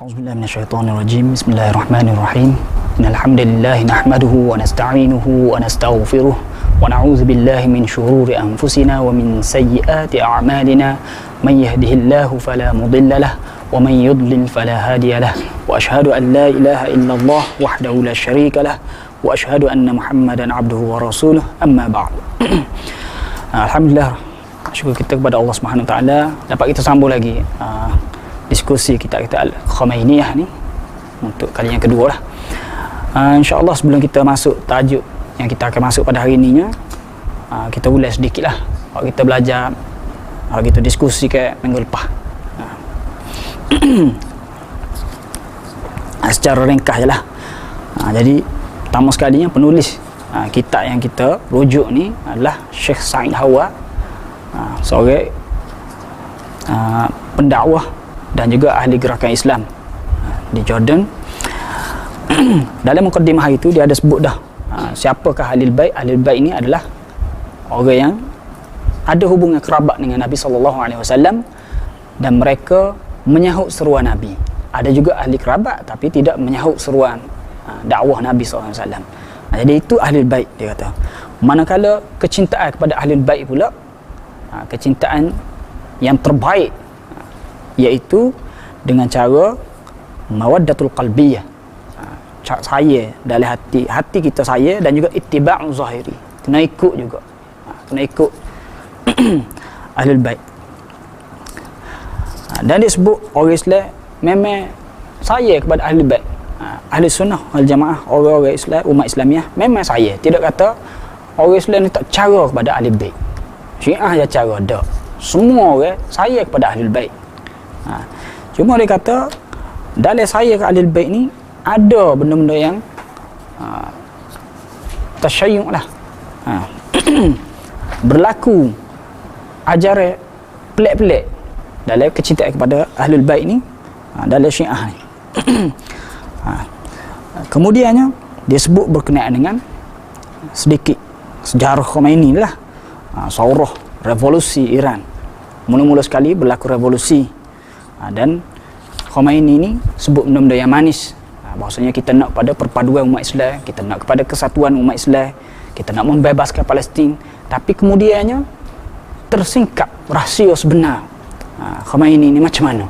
A'udzubillahi minasyaitonirrajim. Bismillahirrahmanirrahim. Innal hamdalillah nahmaduhu wa nasta'inuhu wa nastaghfiruh wa na'udzu billahi min shururi anfusina wa min sayyiati a'malina. Man yahdihillahu fala mudilla lahu wa man yudlil fala hadiya lahu. Wa asyhadu an la ilaha illallah wahdahu la syarika lahu wa asyhadu anna Muhammadan 'abduhu wa rasuluh. Amma ba'd. Alhamdulillah, syukur kita kepada Allah Subhanahu wa taala dapat kita sambung lagi diskusi kita Al-Khomeiniah ni untuk kali yang kedua lah. InsyaAllah sebelum kita masuk tajuk yang kita akan masuk pada hari ni, kita ulas sedikit lah kalau kita belajar, kalau kita diskusi ke minggu lepas. Secara ringkas je lah. Jadi pertama sekali penulis kitab yang kita rujuk ni adalah Sheikh Said Hawa, seorang pendakwah dan juga ahli gerakan Islam di Jordan. Dalam mukadimah itu dia ada sebut dah siapakah Ahlul Bait. Ahlul Bait ini adalah orang yang ada hubungan kerabat dengan Nabi SAW dan mereka menyahut seruan Nabi. Ada juga ahli kerabat tapi tidak menyahut seruan dakwah Nabi SAW. Jadi itu Ahlul Bait, dia kata. Manakala kecintaan kepada Ahlul Bait pula, kecintaan yang terbaik, iaitu dengan cara mawaddatul qalbiyah, saya dalam hati kita saya, dan juga ittiba'u zahiri, kena ikut juga, kena ikut Ahlul Bait. Dan disebut orang Islam memang saya kepada Ahlul Bait, Ahli Sunnah wal Jamaah, orang-orang Islam, umat Islamiah memang saya. Tidak kata orang Islam ni tak cara kepada Ahlul Bait, Syiah je cara, tak. Semua orang saya kepada Ahlul Bait. Cuma dia kata dalam saya ke Ahlul Bait ni ada benda-benda yang tasyayyuh lah, berlaku ajaran pelik-pelik dalam kecintaan kepada Ahlul Bait ni, dalam Syiah ni. Kemudiannya dia sebut berkenaan dengan sedikit sejarah Khomeini lah, saurah revolusi Iran. Mula-mula sekali berlaku revolusi, dan Khomeini ni sebut benda-benda yang manis, bahasanya kita nak pada perpaduan umat Islam, kita nak kepada kesatuan umat Islam, kita nak membebaskan Palestin. Tapi kemudiannya tersingkap rahsia sebenar Khomeini ni macam mana.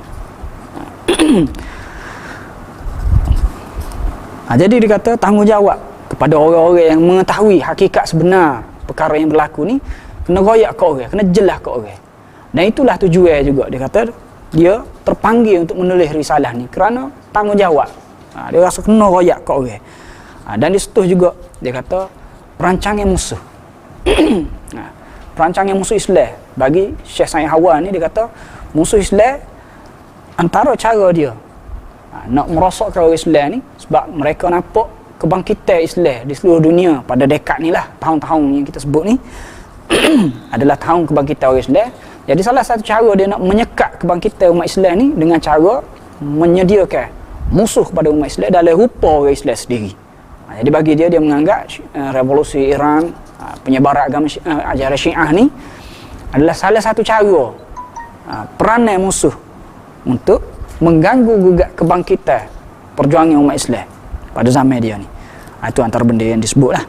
Jadi dia kata tanggungjawab kepada orang-orang yang mengetahui hakikat sebenar perkara yang berlaku ni, kena royak ke orang, kena jelas ke orang. Dan itulah tujuan juga, dia kata dia terpanggil untuk menulis risalah ni kerana tanggungjawab. Dia rasa kena royak ke orang. Dan dia setuju juga, dia kata perancangan musuh perancangan musuh Islam bagi Syekh Said Hawa ni, dia kata musuh Islam antara cara dia nak merosakkan orang Islam ni, sebab mereka nampak kebangkitan Islam di seluruh dunia pada dekad ni lah, tahun-tahun yang kita sebut ni adalah tahun kebangkitan orang Islam. Jadi salah satu cara dia nak menyekat kebangkitan umat Islam ni dengan cara menyediakan musuh kepada umat Islam dalam rupa orang Islam sendiri. Jadi bagi dia menganggap revolusi Iran, penyebaran agama ajaran Syiah ni adalah salah satu cara peranan musuh untuk mengganggu gugat kebangkitan perjuangan umat Islam pada zaman dia ni. Itu antara benda yang disebut lah.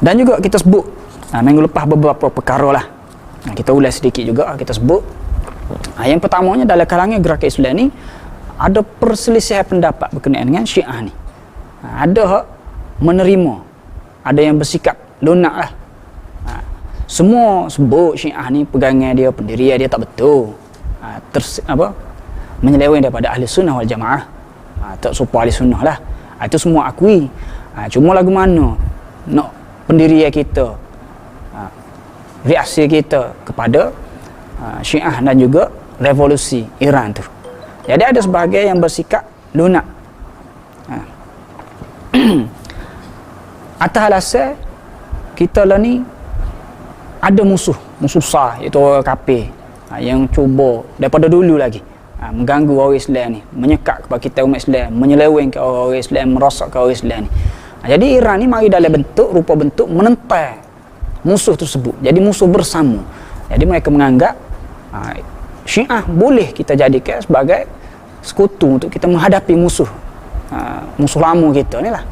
Dan juga kita sebut minggu lepas beberapa perkara lah, kita ulas sedikit juga, kita sebut yang pertamanya dalam kalangan gerakan Islam ni ada perselisihan pendapat berkenaan dengan Syiah ni. Ada hak menerima, ada yang bersikap lunak lah. Semua sebut Syiah ni pegangan dia, pendirian dia tak betul, menyeleweng daripada Ahli Sunnah wal Jamaah, tak serupa Ahli Sunnah lah. Itu semua akui. Cuma lagu mana nak pendirian kita, reaksi kita kepada Syiah dan juga revolusi Iran tu. Jadi ada sebahagian yang bersikap lunak atas alasan kita lah ni ada musuh besar, iaitu orang kafir yang cuba daripada dulu lagi mengganggu orang Islam ni, menyekat kepada kita umat Islam, menyeleweng ke orang Islam, merosak ke orang Islam ni. Jadi Iran ni mari dalam bentuk, rupa bentuk menentang musuh tersebut, jadi musuh bersama. Jadi mereka menganggap Syiah boleh kita jadikan sebagai sekutu untuk kita menghadapi musuh musuh lama kita ni lah.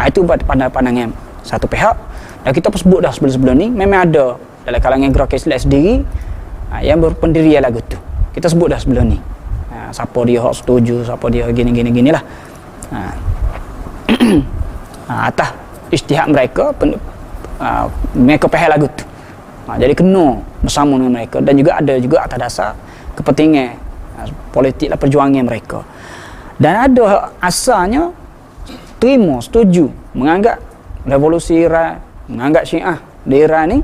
Itu pandangan satu pihak. Dan kita pun sebut dah sebelum-sebelum ni, memang ada dalam kalangan gerakan Islam sendiri yang berpendirian lagu tu. Kita sebut dah sebelum ni, siapa dia hak setuju, siapa dia gini lah. Atas ijtihad mereka, mereka faham lagu tu. Jadi kena bersama dengan mereka, dan juga ada juga atas dasar kepentingan politik lah, perjuangan mereka. Dan ada asalnya terima, setuju, menganggap revolusi Iran, menganggap Syiah di Iran ni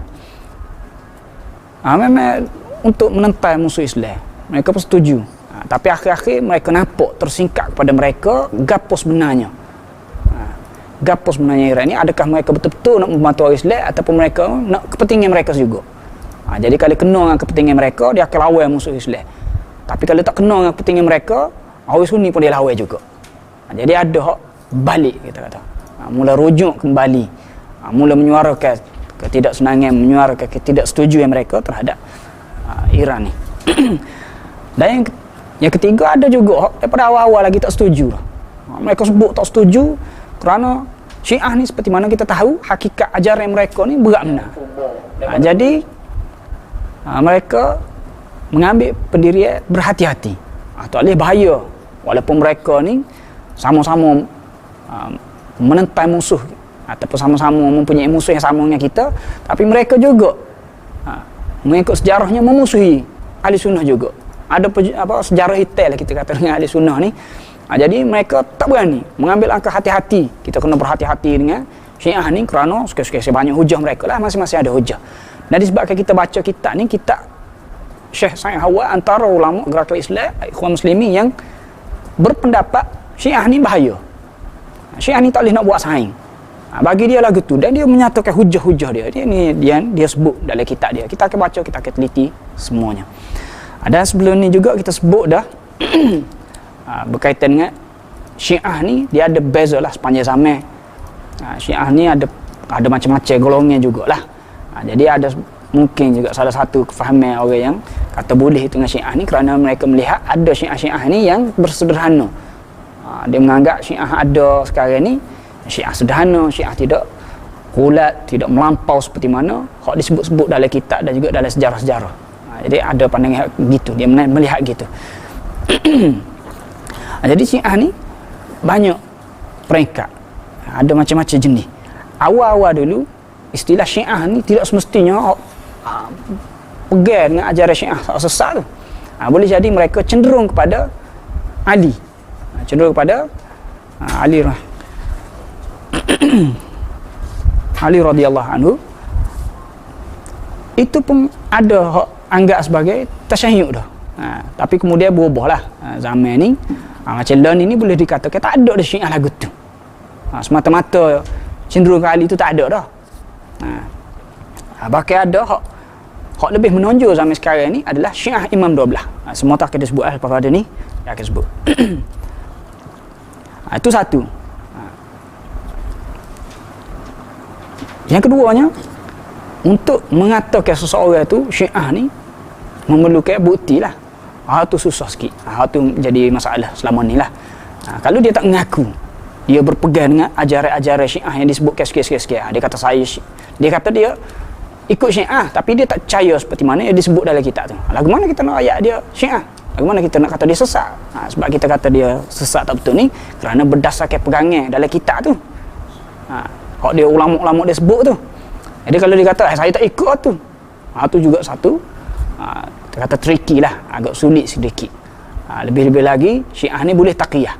memang untuk menentai musuh Islam. Mereka pun setuju. Tapi akhir-akhir mereka nampak tersingkap kepada mereka gapo sebenarnya. Gapo sebenarnya Iran ni, adakah mereka betul-betul nak membantu orang Islam ataupun mereka nak kepentingan mereka juga. Jadi kalau kena dengan kepentingan mereka, dia akan lawan musuh Islam. Tapi kalau tak kena dengan kepentingan mereka, orang Sunni pun dia lawan juga. Jadi ada hak balik, kita kata. Mula rujuk kembali, mula menyuarakan ketidaksenangan, menyuarakan ketidaksetujuan mereka terhadap Iran ni. Dan yang ketiga, ada juga daripada awal-awal lagi tak setuju. Mereka sebut tak setuju kerana Syiah ni seperti mana kita tahu, hakikat ajaran mereka ni berat benar. Jadi mereka mengambil pendirian berhati-hati. Tak boleh bahaya. Walaupun mereka ni sama-sama menentai musuh ataupun sama-sama mempunyai musuh yang sama dengan kita, tapi mereka juga mengikut sejarahnya memusuhi ahli sunnah juga. Ada sejarah hitam lah kita kata dengan ahli sunnah ni. Jadi mereka tak berani mengambil langkah hati-hati. Kita kena berhati-hati dengan Syiah ni kerana sekali-sekali banyak hujah mereka lah, masing-masing ada hujah. Dan disebabkan kita baca kitab ni, kitab Syekh Sa'id Hawa, antara ulama gerakan Islam Ikhwan Muslimin yang berpendapat Syiah ni bahaya. Syiah ni tak boleh nak buat saing. Bagi dia lagu tu, dan dia menyatakan hujah-hujah dia. Dia sebut dalam kitab dia. Kita akan baca, kita akan teliti semuanya. Dan sebelum ni juga kita sebut dah berkaitan dengan Syiah ni, dia ada beza lah sepanjang zaman. Syiah ni ada macam-macam golongan jugalah. Jadi ada mungkin juga salah satu kefahaman orang yang kata boleh itu dengan Syiah ni kerana mereka melihat ada Syiah ni yang bersederhana. Dia menganggap Syiah ada sekarang ni Syiah sederhana, Syiah tidak kulat, tidak melampau seperti mana hak disebut-sebut dalam kitab dan juga dalam sejarah-sejarah. Jadi ada pandangan gitu, dia melihat gitu. Jadi Syiah ni banyak peringkat, ada macam-macam jenis. Awal-awal dulu istilah Syiah ni tidak semestinya pegang dengan ajaran Syiah sesat tu. Boleh jadi mereka cenderung kepada Ali, cenderung kepada Ali Ali radhiyallahu anhu. Itu pun ada hak anggap sebagai tasyayyu'ah dah. Tapi kemudian berubahlah zaman ni. Macam Lon ini boleh dikatakan tak ada dah Syiah lagu tu. Semata-mata cenderung ke Ali tu tak ada dah. Bahkan ada hak lebih menonjol zaman sekarang ni adalah Syiah Imam 12. Semua tak akan disebut pada ni, dia akan sebut. Itu satu. Yang keduanya, untuk mengatakan seseorang tu Syiah ni memerlukan bukti lah. Itu susah sikit. Itu menjadi masalah selama ni lah. Kalau dia tak mengaku dia berpegang dengan ajaran-ajaran Syiah yang disebutkan sikit-sikit. Dia kata dia kata dia ikut Syiah, tapi dia tak percaya seperti mana yang disebut dalam kitab tu. Lagu mana kita nak ayat dia Syiah? Lagu mana kita nak kata dia sesat? Sebab kita kata dia sesat tak betul ni kerana berdasarkan pegangan dalam kitab tu. Hak dia ulama-ulama dia sebut tu. Jadi kalau dia kata saya tak ikut tu, tu juga satu kita kata tricky lah, agak sulit sedikit. Lebih-lebih lagi Syiah ni boleh taqiyah,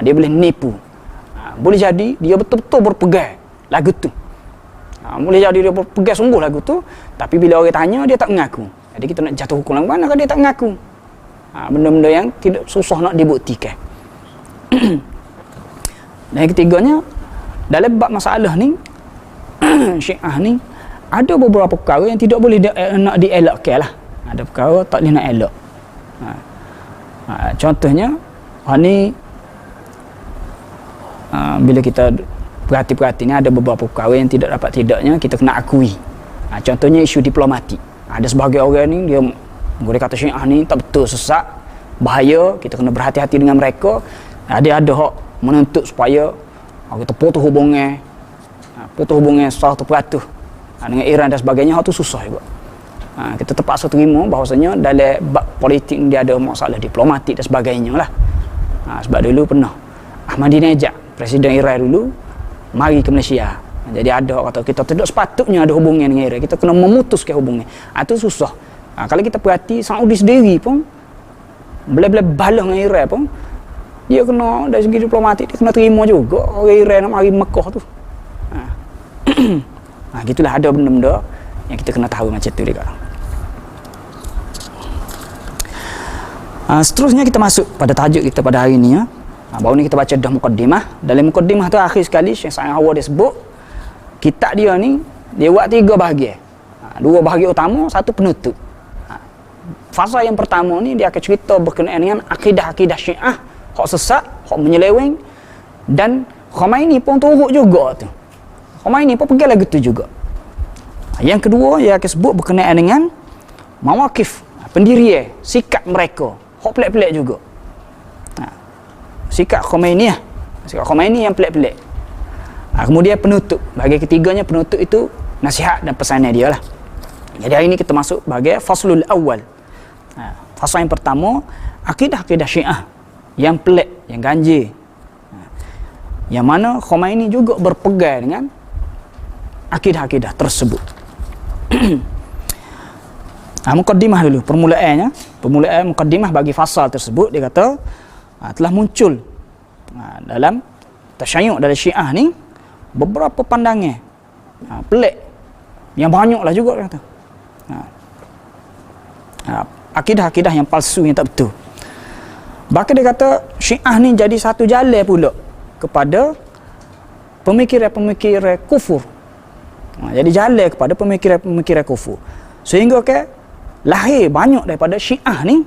dia boleh nipu. Boleh jadi dia betul-betul berpegang lagu tu. Boleh jadi dia berpegang sungguh lagu tu, tapi bila orang tanya dia tak mengaku. Jadi kita nak jatuh hukum lagu mana kalau dia tak mengaku. Benda-benda yang tidak susah nak dibuktikan. Dan yang ketiganya, dalam bab masalah ni Syiah ni ada beberapa perkara yang tidak boleh nak dielakkan lah. Ada perkara tak boleh nak elak. Contohnya ni bila kita perhati-perhati ni ada beberapa perkara yang tidak dapat tidaknya kita kena akui. Contohnya isu diplomatik. Ada sebahagian orang ni dia Mereka kata Syiah ni tak betul, sesat, bahaya, kita kena berhati-hati dengan mereka. Dia ada hak menuntut supaya kita putus hubungan 100% dengan Iran dan sebagainya. Hak tu susah juga. Kita terpaksa terima bahawasanya dalam bab politik dia ada masalah diplomatik dan sebagainya lah. Sebab dulu pernah Ahmadinejad, Presiden Iran dulu, mari ke Malaysia. Jadi ada kata kita tidak sepatutnya ada hubungan dengan Iran, kita kena memutuskan hubungan. Itu susah. Kalau kita perhati Saudi sendiri pun boleh-boleh balah dengan Iran pun, dia kena dari segi diplomatik dia kena terima juga orang Iran nak mari Mekah tu. Gitulah, ada benda-benda yang kita kena tahu macam tu juga. Seterusnya kita masuk pada tajuk kita pada hari ni. Baru ni kita baca dah mukaddimah. Dalam mukaddimah tu akhir sekali Syekh Sa'id Hawa dia sebut kitab dia ni dia buat 3 bahagian. 2 bahagian utama, 1 penutup. Fasa yang pertama ni dia akan cerita berkenaan dengan akidah-akidah Syiah, hak sesat, hak menyeleweng, dan Khomeini pun turut juga tu. Khomeini pun pergi lagu tu juga. Yang kedua dia akan sebut berkenaan dengan mawakif, pendirian, sikap mereka, hak pelik-pelik juga. Sikap Khomeini sikap Khomeini yang pelik-pelik. Kemudian penutup, bagi ketiganya penutup itu nasihat dan pesanan dia lah. Jadi hari ini kita masuk bagi faslul awal. Fasa yang pertama, akidah-akidah Syiah yang pelik, yang ganjil, yang mana Khomeini juga berpegang dengan akidah-akidah tersebut. Mukaddimah dulu, permulaan mukaddimah bagi fasal tersebut. Dia kata telah muncul dalam tasyayyu' dari Syiah ni beberapa pandangan pelik yang banyaklah juga, dia kata. Akidah-akidah yang palsu, yang tak betul. Bahkan dia kata Syiah ni jadi satu jalan pula kepada pemikiran-pemikiran kufur. Jadi jalan kepada pemikiran-pemikiran kufur. Sehingga lahir banyak daripada Syiah ni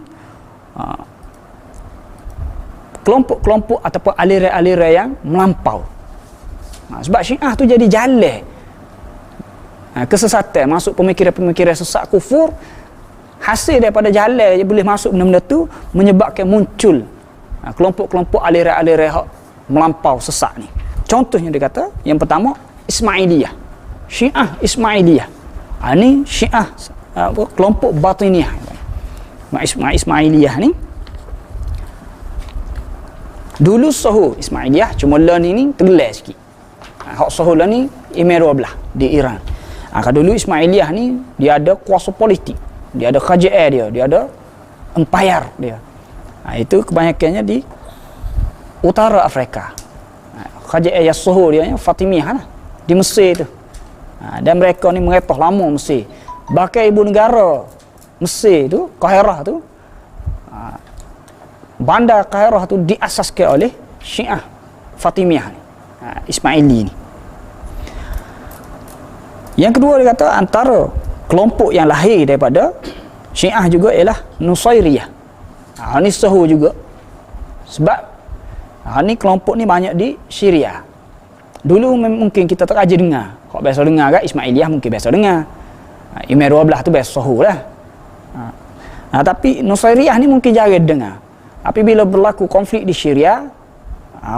kelompok-kelompok ataupun aliran-aliran yang melampau. Sebab Syiah tu jadi jalan kesesatan, masuk pemikiran-pemikiran sesat kufur. Hasil daripada jalan boleh masuk benda-benda tu menyebabkan muncul kelompok-kelompok aliran-aliran hak melampau sesat ni. Contohnya dia kata yang pertama Ismailiyah, Syiah Ismailiyah. Ni Syiah kelompok Batiniyah. Ismailiyah ni dulu Soho Ismailiyah, cuma lah ni tergelar sikit. Hak Soho lah ni Imam 12 di Iran. Kalau dulu Ismailiyah ni dia ada kuasa politik, dia ada kerajaan dia ada empire dia. Itu kebanyakannya di utara Afrika. Kerajaan yang Soho dia Fatimiyah lah, di Mesir tu. Dan mereka ni merepah lama Mesir. Bahkan ibu negara Mesir tu, Kahirah tu, bandar Kahirah tu diasaskan oleh Syiah Fatimiyah ni, Ismaili ni. Yang kedua dia kata antara kelompok yang lahir daripada Syiah juga ialah Nusairiyah. Ni Soho juga. Sebab ni kelompok ni banyak di Syria. Dulu mungkin kita tak aja dengar. Kau biasa dengar kan Ismailiyah, mungkin biasa dengar. Imam 12 tu biasa Soho lah. Tapi Nusairiyah ni mungkin jarang dengar. Tapi bila berlaku konflik di Syria,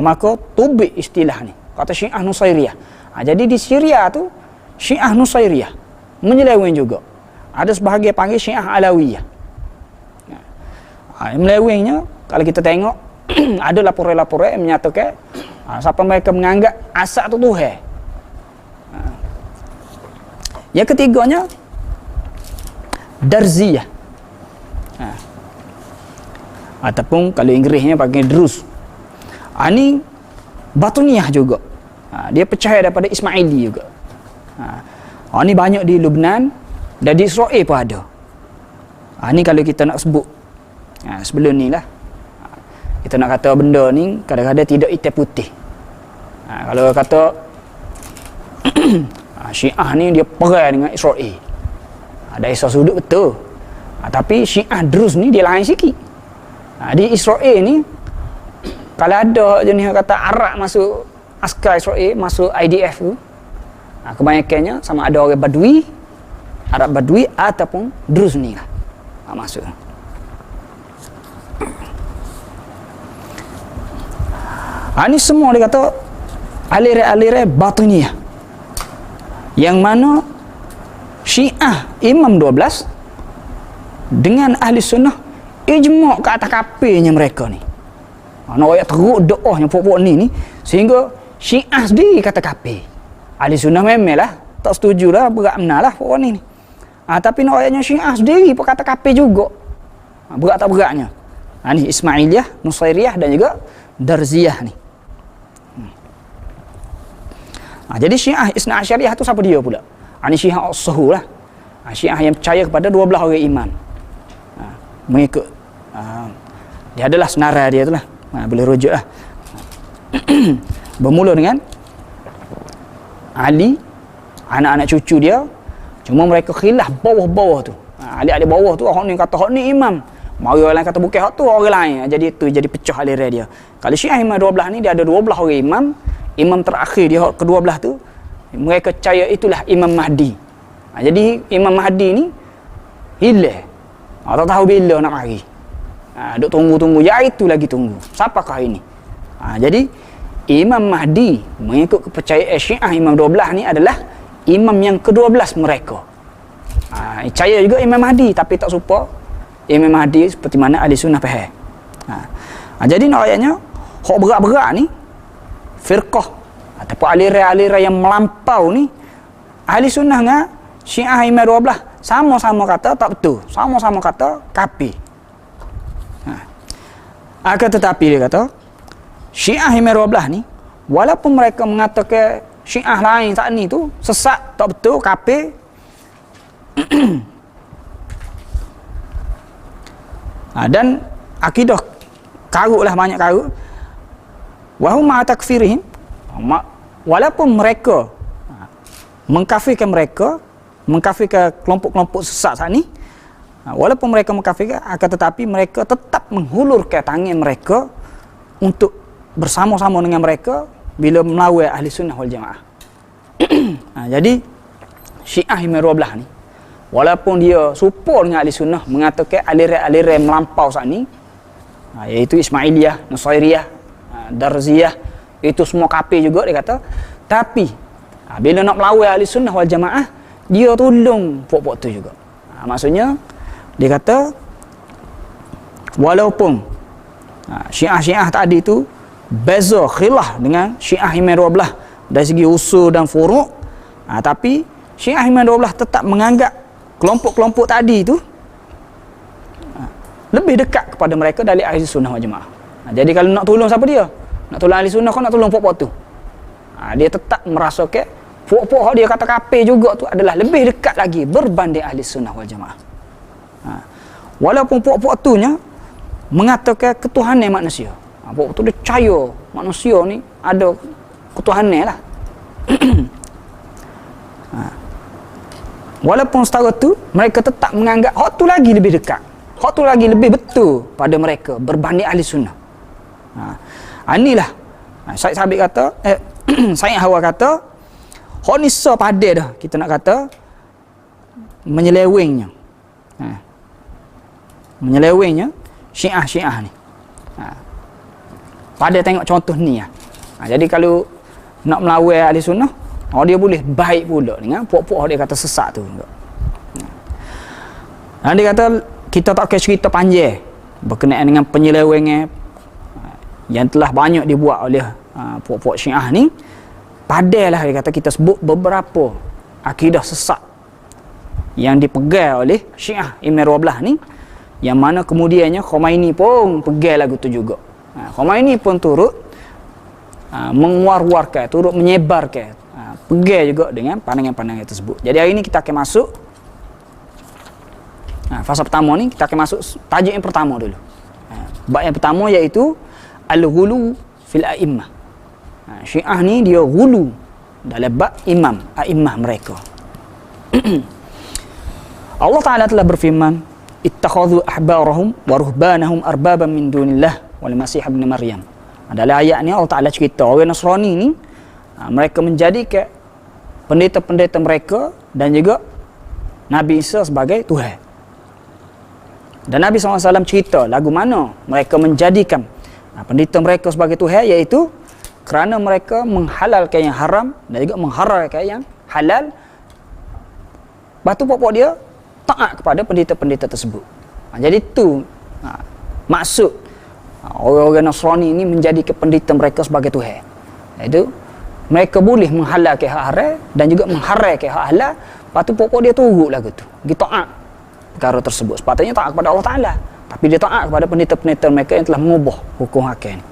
maka tubik istilah ni. Kata Syiah Nusairiyah. Jadi di Syria tu Syiah Nusairiyah menyeleweng juga. Ada sebahagian panggil Syiah Alawiyah. Melewengnya kalau kita tengok ada laporan-laporan yang menyatakan siapa mereka menganggap asal tu Tuhan. Yang ketiganya Darziyah. Ataupun kalau Inggerisnya panggil Drus. Ini Batuniyah juga. Dia percaya daripada Ismaili juga. Ini banyak di Lebanon dan di Israel pun ada. Ini kalau kita nak sebut sebelum ni lah, kita nak kata benda ni kadang-kadang tidak hitam putih. Kalau kata Syiah ni dia perang dengan Israel, dari sudut betul. Tapi Syiah Drus ni dia lain sikit. Di Israel ni kalau ada jenis kata Arab masuk askar Israel, masuk IDF tu, kebanyakannya sama ada orang Badui, Arab Badui ataupun Drus ni lah. Maksud ini semua dia kata aliran-aliran batiniyah, yang mana Syiah Imam 12 dengan ahli sunnah ijma' ke atas kafirnya mereka ni. Nak ayat teruk doahnya pokok ni sehingga Syiah sendiri kata kafir. Ahli sunnah memanglah tak setuju lah, berat benar lah pokok ni. Tapi nak ayatnya Syiah sendiri pun kata kafir juga. Berat tak beratnya. Ni Ismailiyah, Nusairiyah dan juga Darziyah ni. Jadi Syiah Isna Asyariyah tu siapa dia pula? Ini Syiah As-Suhu lah. Syiah yang percaya kepada 12 orang imam. Mengikut dia adalah senarai dia tu lah. Boleh rujuk lah. Bermula dengan Ali, anak-anak cucu dia. Cuma mereka khilaf bawah-bawah tu. Ali-ali bawah tu, orang ni kata hak ni imam, mari orang lain kata bukan hak tu orang lain. Jadi tu jadi pecah aliran dia. Kalau Syiah Imam 12 ni dia ada 12 orang imam. Imam terakhir dia ke-12 tu mereka percaya itulah Imam Mahdi. Jadi Imam Mahdi ni hilang. Tak tahu bila nak mari. Duk tunggu-tunggu, ya itu lagi tunggu. Siapakah ini? Jadi Imam Mahdi mengikut kepercayaan Syiah Imam 12 ni adalah imam yang ke-12 mereka. Percaya juga Imam Mahdi, tapi tak serupa Imam Mahdi seperti mana ahli sunnah faham. Jadi nak ayatnya hak berat-berat ni firqah ataupun aliran-aliran yang melampau ni, ahli sunnah dengan Syiah Imam 12 sama-sama kata tak betul, sama-sama kata kafir. Akan tetapi dia kata Syiah Imam 12 ni walaupun mereka mengatakan Syiah lain saat ni tu sesat, tak betul, kafir, dan akidah karutlah banyak karut. Wahum ma'a takfirihim, walaupun mereka mengkafirkan kelompok-kelompok sesat saat ni, walaupun mereka mengkafirkan, akan tetapi mereka tetap menghulurkan tangan mereka untuk bersama-sama dengan mereka bila melawan ahli sunnah wal jamaah. Jadi Syiah Imam 12 ni walaupun dia serupa dengan ahli sunnah, mengatakan aliran-aliran melampau saat ni, iaitu Ismailiyah, Nusairiyah, Darziyah, itu semua kafir juga dia kata. Tapi bila nak melawan ahli sunnah wal jamaah, dia tolong pokok tu juga. Maksudnya dia kata walaupun Syiah-Syiah tadi tu beza khilaf dengan Syiah Imam 12 dari segi usul dan furu', tapi Syiah Imam 12 tetap menganggap kelompok-kelompok tadi tu lebih dekat kepada mereka dari ahli sunnah wal jamaah. Jadi kalau nak tolong siapa dia? Nak tolong ahli sunnah kau nak tolong pokok tu. Dia tetap merasakan pokok dia kata kafir juga tu adalah lebih dekat lagi berbanding ahli sunnah wal jamaah. Walaupun pokok tu nya mengatakan ketuhanan manusia. Pokok tu dia percaya manusia ni ada ketuhanan lah. Walaupun setara tu mereka tetap menganggap hak tu lagi lebih dekat, hak tu lagi lebih betul pada mereka berbanding ahli sunnah. Inilah Syed Sabit kata, Syed Hawa kata hak ni padan dah kita nak kata menyelewengnya. Menyelewengnya Syiah ni. Pada tengok contoh ni jadi kalau nak melawan ahli sunnah, dia boleh baik pula dengan puak-puak dia kata sesat tu. Dia kata kita tak kira cerita panjang berkenaan dengan penyelewengan yang telah banyak dibuat oleh puak-puak Syiah ni. Padahlah dia kata kita sebut beberapa akidah sesat yang dipegang oleh Syiah Imam 12 ni, yang mana kemudiannya Khomeini pun pegang lagu tu juga. Khomeini pun turut menguar-warkan, turut menyebarkan, pegang juga dengan pandangan-pandangan tersebut. Jadi hari ini kita akan masuk fasa pertama ni, kita akan masuk tajuk yang pertama dulu. Bab yang pertama iaitu al-ghulu fil a'immah. Syiah ni dia ghulu dalam bab imam, a'immah mereka. Allah Ta'ala telah berfirman, ittakhadhu ahbarahum wa ruhbanahum arbaban min dunillah wal masih ibn Maryam. Dalam ayat ni Allah Ta'ala cerita orang Nasrani ni mereka menjadikan pendeta-pendeta mereka dan juga Nabi Isa sebagai Tuhan. Dan Nabi SAW cerita lagu mana mereka menjadikan pendeta mereka sebagai Tuhan, iaitu kerana mereka menghalalkan yang haram dan juga mengharamkan yang halal. Batu pokok dia taat kepada pendeta-pendeta tersebut. Jadi itu maksud orang-orang Nasrani ini menjadikan pendeta mereka sebagai Tuhan. Iaitu mereka boleh menghalalkan hak haram dan juga mengharamkan hak halal. Batu pokok dia turut lagu tu. Dia taat perkara tersebut. Sepatutnya taat kepada Allah Ta'ala, tapi dia taat kepada pendeta-pendeta mereka yang telah mengubah hukum hakim.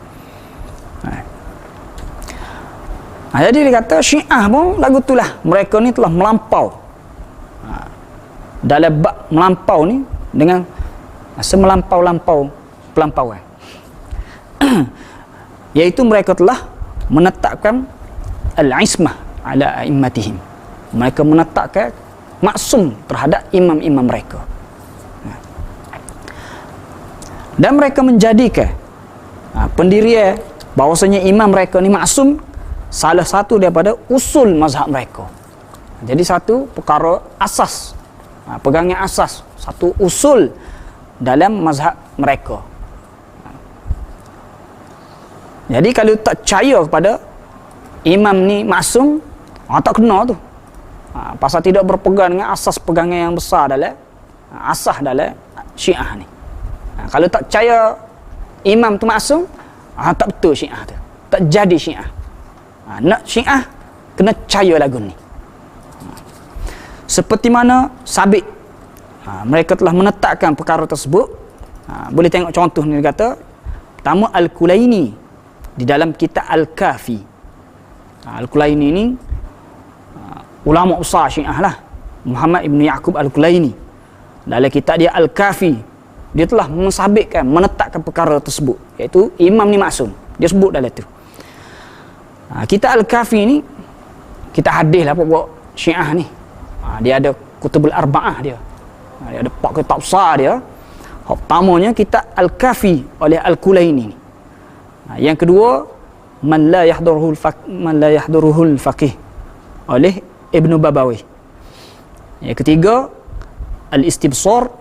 Jadi dia kata Syiah pun lagu tu lah, mereka ni telah melampau. Dalam bab melampau ni dengan semelampau-lampau pelampauan. Iaitu mereka telah menetapkan al-ismah ala a'immatihim. Mereka menetapkan maksum terhadap imam-imam mereka. Dan mereka menjadikan pendirian bahawasanya imam mereka ni maksum salah satu daripada usul mazhab mereka. Jadi satu perkara asas, pegangan asas, satu usul dalam mazhab mereka. Jadi kalau tak percaya kepada imam ni maksum, tak kena tu. Pasal tidak berpegang dengan asas pegangan yang besar dalam asas dalam Syiah ni. Kalau tak percaya imam tu maksum, tak betul Syiah tu, tak jadi Syiah. Nak Syiah kena percaya lagu ni. Seperti mana sabit mereka telah menetapkan perkara tersebut. Boleh tengok contoh ni, dia kata pertama Al-Kulaini di dalam kitab Al-Kafi. Al-Kulaini ni ulama besar Syiah lah, Muhammad ibn Ya'qub Al-Kulaini. Dalam kitab dia Al-Kafi, dia telah mensabitkan, menetapkan perkara tersebut, iaitu imam ni maksum. Dia sebut dalam tu. Kitab Al-Kafi ni, kita hadis lah pokok Syiah ni. Dia ada Kutubul Arba'ah dia. Dia ada 4 kitab besar dia. Pertamanya kitab Al-Kafi oleh Al-Kulaini ni. Yang kedua, Man la yahduruhul faqih oleh Ibnu Babawi. Yang ketiga, Al-Istibsar.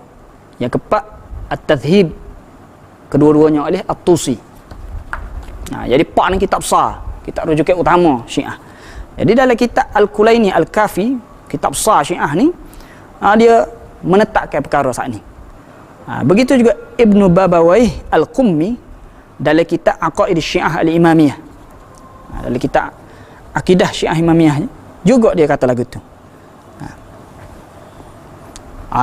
Yang keempat, At-Tadhhib. Kedua-duanya oleh At-Tusi. Jadi 4 ni kitab besar, kitab rujukan utama Syiah. Jadi dalam kitab Al-Kulaini Al-Kafi, kitab besar Syiah ni, dia menetapkan perkara saat ni. Begitu juga Ibnu Babawi Al-Qummi dalam kitab Aqaid Syiah Al-Imamiyah. Dalam kitab Akidah Syiah Imamiyah juga dia kata lagu tu.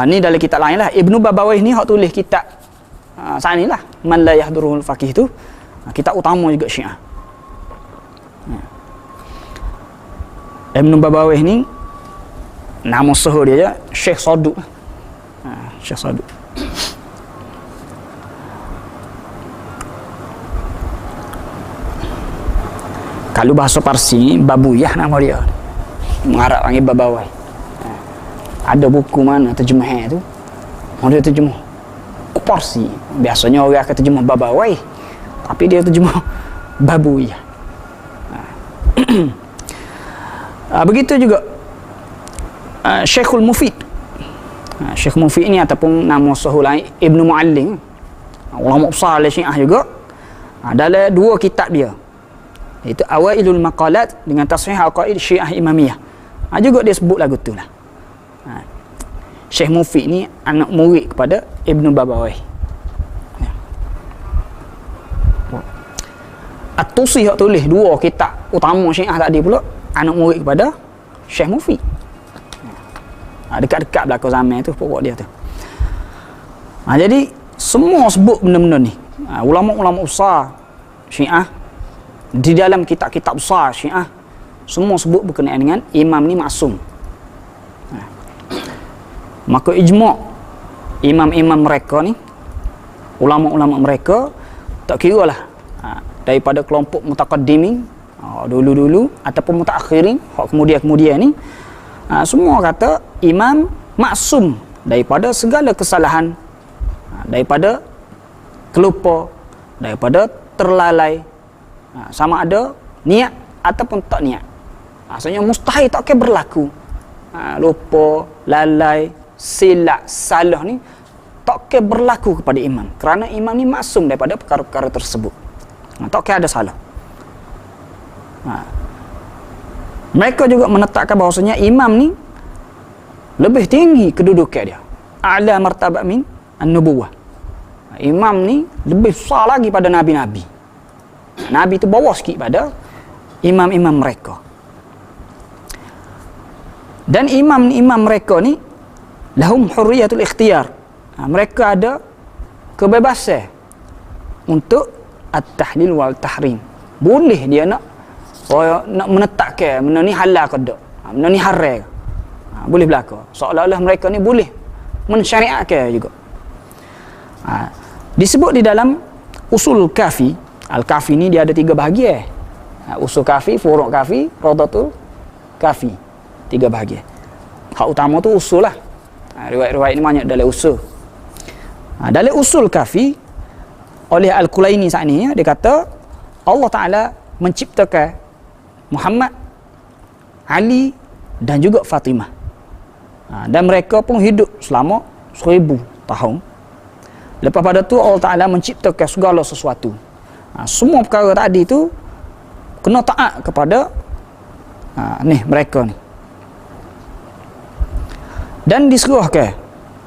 Ni dalam kitab lain lah. Ibnu Babawi ni hak tulis kitab saat ni lah, Man la yahduruhul faqih tu, kitab utama juga Syiah. Ibnu Babawi ni nama sahur dia je Syekh Saduq. Syekh Saduq. Kalau bahasa Parsi, Babuyah nama dia. Mengarap panggil Babawai. Ada buku mana terjemah tu, dia terjemah Parsi. Biasanya orang akan terjemah Babawai, tapi dia terjemah Babuyah. Begitu juga Syekhul Mufid. Syekh Mufid ni ataupun nama sahih lain Ibnu Muallim, ulama besar Syiah juga. Dalam 2 kitab dia, iaitu Awailul Maqalat dengan Tashih Aqaid Syiah Imamiyah, juga dia sebut lagu tu lah. Syekh Mufid ni anak murid kepada Ibnu Babawi. At-Tusi yang tulis 2 kitab utama Syiah tadi pula, anak murid kepada Syekh Mufid. Dekat-dekat belakang zaman tu pokok dia tu. Jadi semua sebut benda-benda ni. Ulama-ulama besar Syiah di dalam kitab-kitab besar Syiah semua sebut berkenaan dengan imam ni maksum. Maka ijma' imam-imam mereka ni, ulama-ulama mereka, tak kira lah daripada kelompok mutaqaddimin dulu-dulu ataupun mutaakhirin, kemudian-kemudian ni, semua kata imam maksum daripada segala kesalahan, daripada kelupa, daripada terlalai, sama ada niat ataupun tak niat. Maksudnya mustahil tak berlaku lupa, lalai, silap, salah ni tak ke berlaku kepada imam, kerana imam ni maksum daripada perkara-perkara tersebut. Tak ke ada salah. Mereka juga menetapkan bahawasanya imam ni lebih tinggi kedudukan dia, a'la martabat min an-nubuwah. Imam ni lebih besar lagi pada nabi-nabi. Nabi tu bawah sikit pada imam-imam mereka. Dan imam-imam mereka ni lahum hurriyatul ikhtiyar. Mereka ada kebebasan untuk at-tahlil wal tahrim. Boleh dia nak menetapkan benda ni halal ke tak, benda ni haram ke. Boleh berlaku. Seolah-olah mereka ni boleh mensyariatkan juga. Disebut di dalam usul kafi. Al-kafi ni dia ada 3 bahagian. Usul kafi, furu' kafi, rawdatul kafi. 3 bahagian. Hak utama tu usul lah. Riwayat-riwayat ni banyak dalam usul. Dalam usul kafi oleh Al-Kulaini saat ni, dia kata Allah Ta'ala menciptakan Muhammad, Ali dan juga Fatimah. Dan mereka pun hidup selama 1000 tahun. Lepas pada tu Allah Ta'ala menciptakan segala sesuatu. Semua perkara tadi tu kena taat kepada mereka ni. Dan diserahkan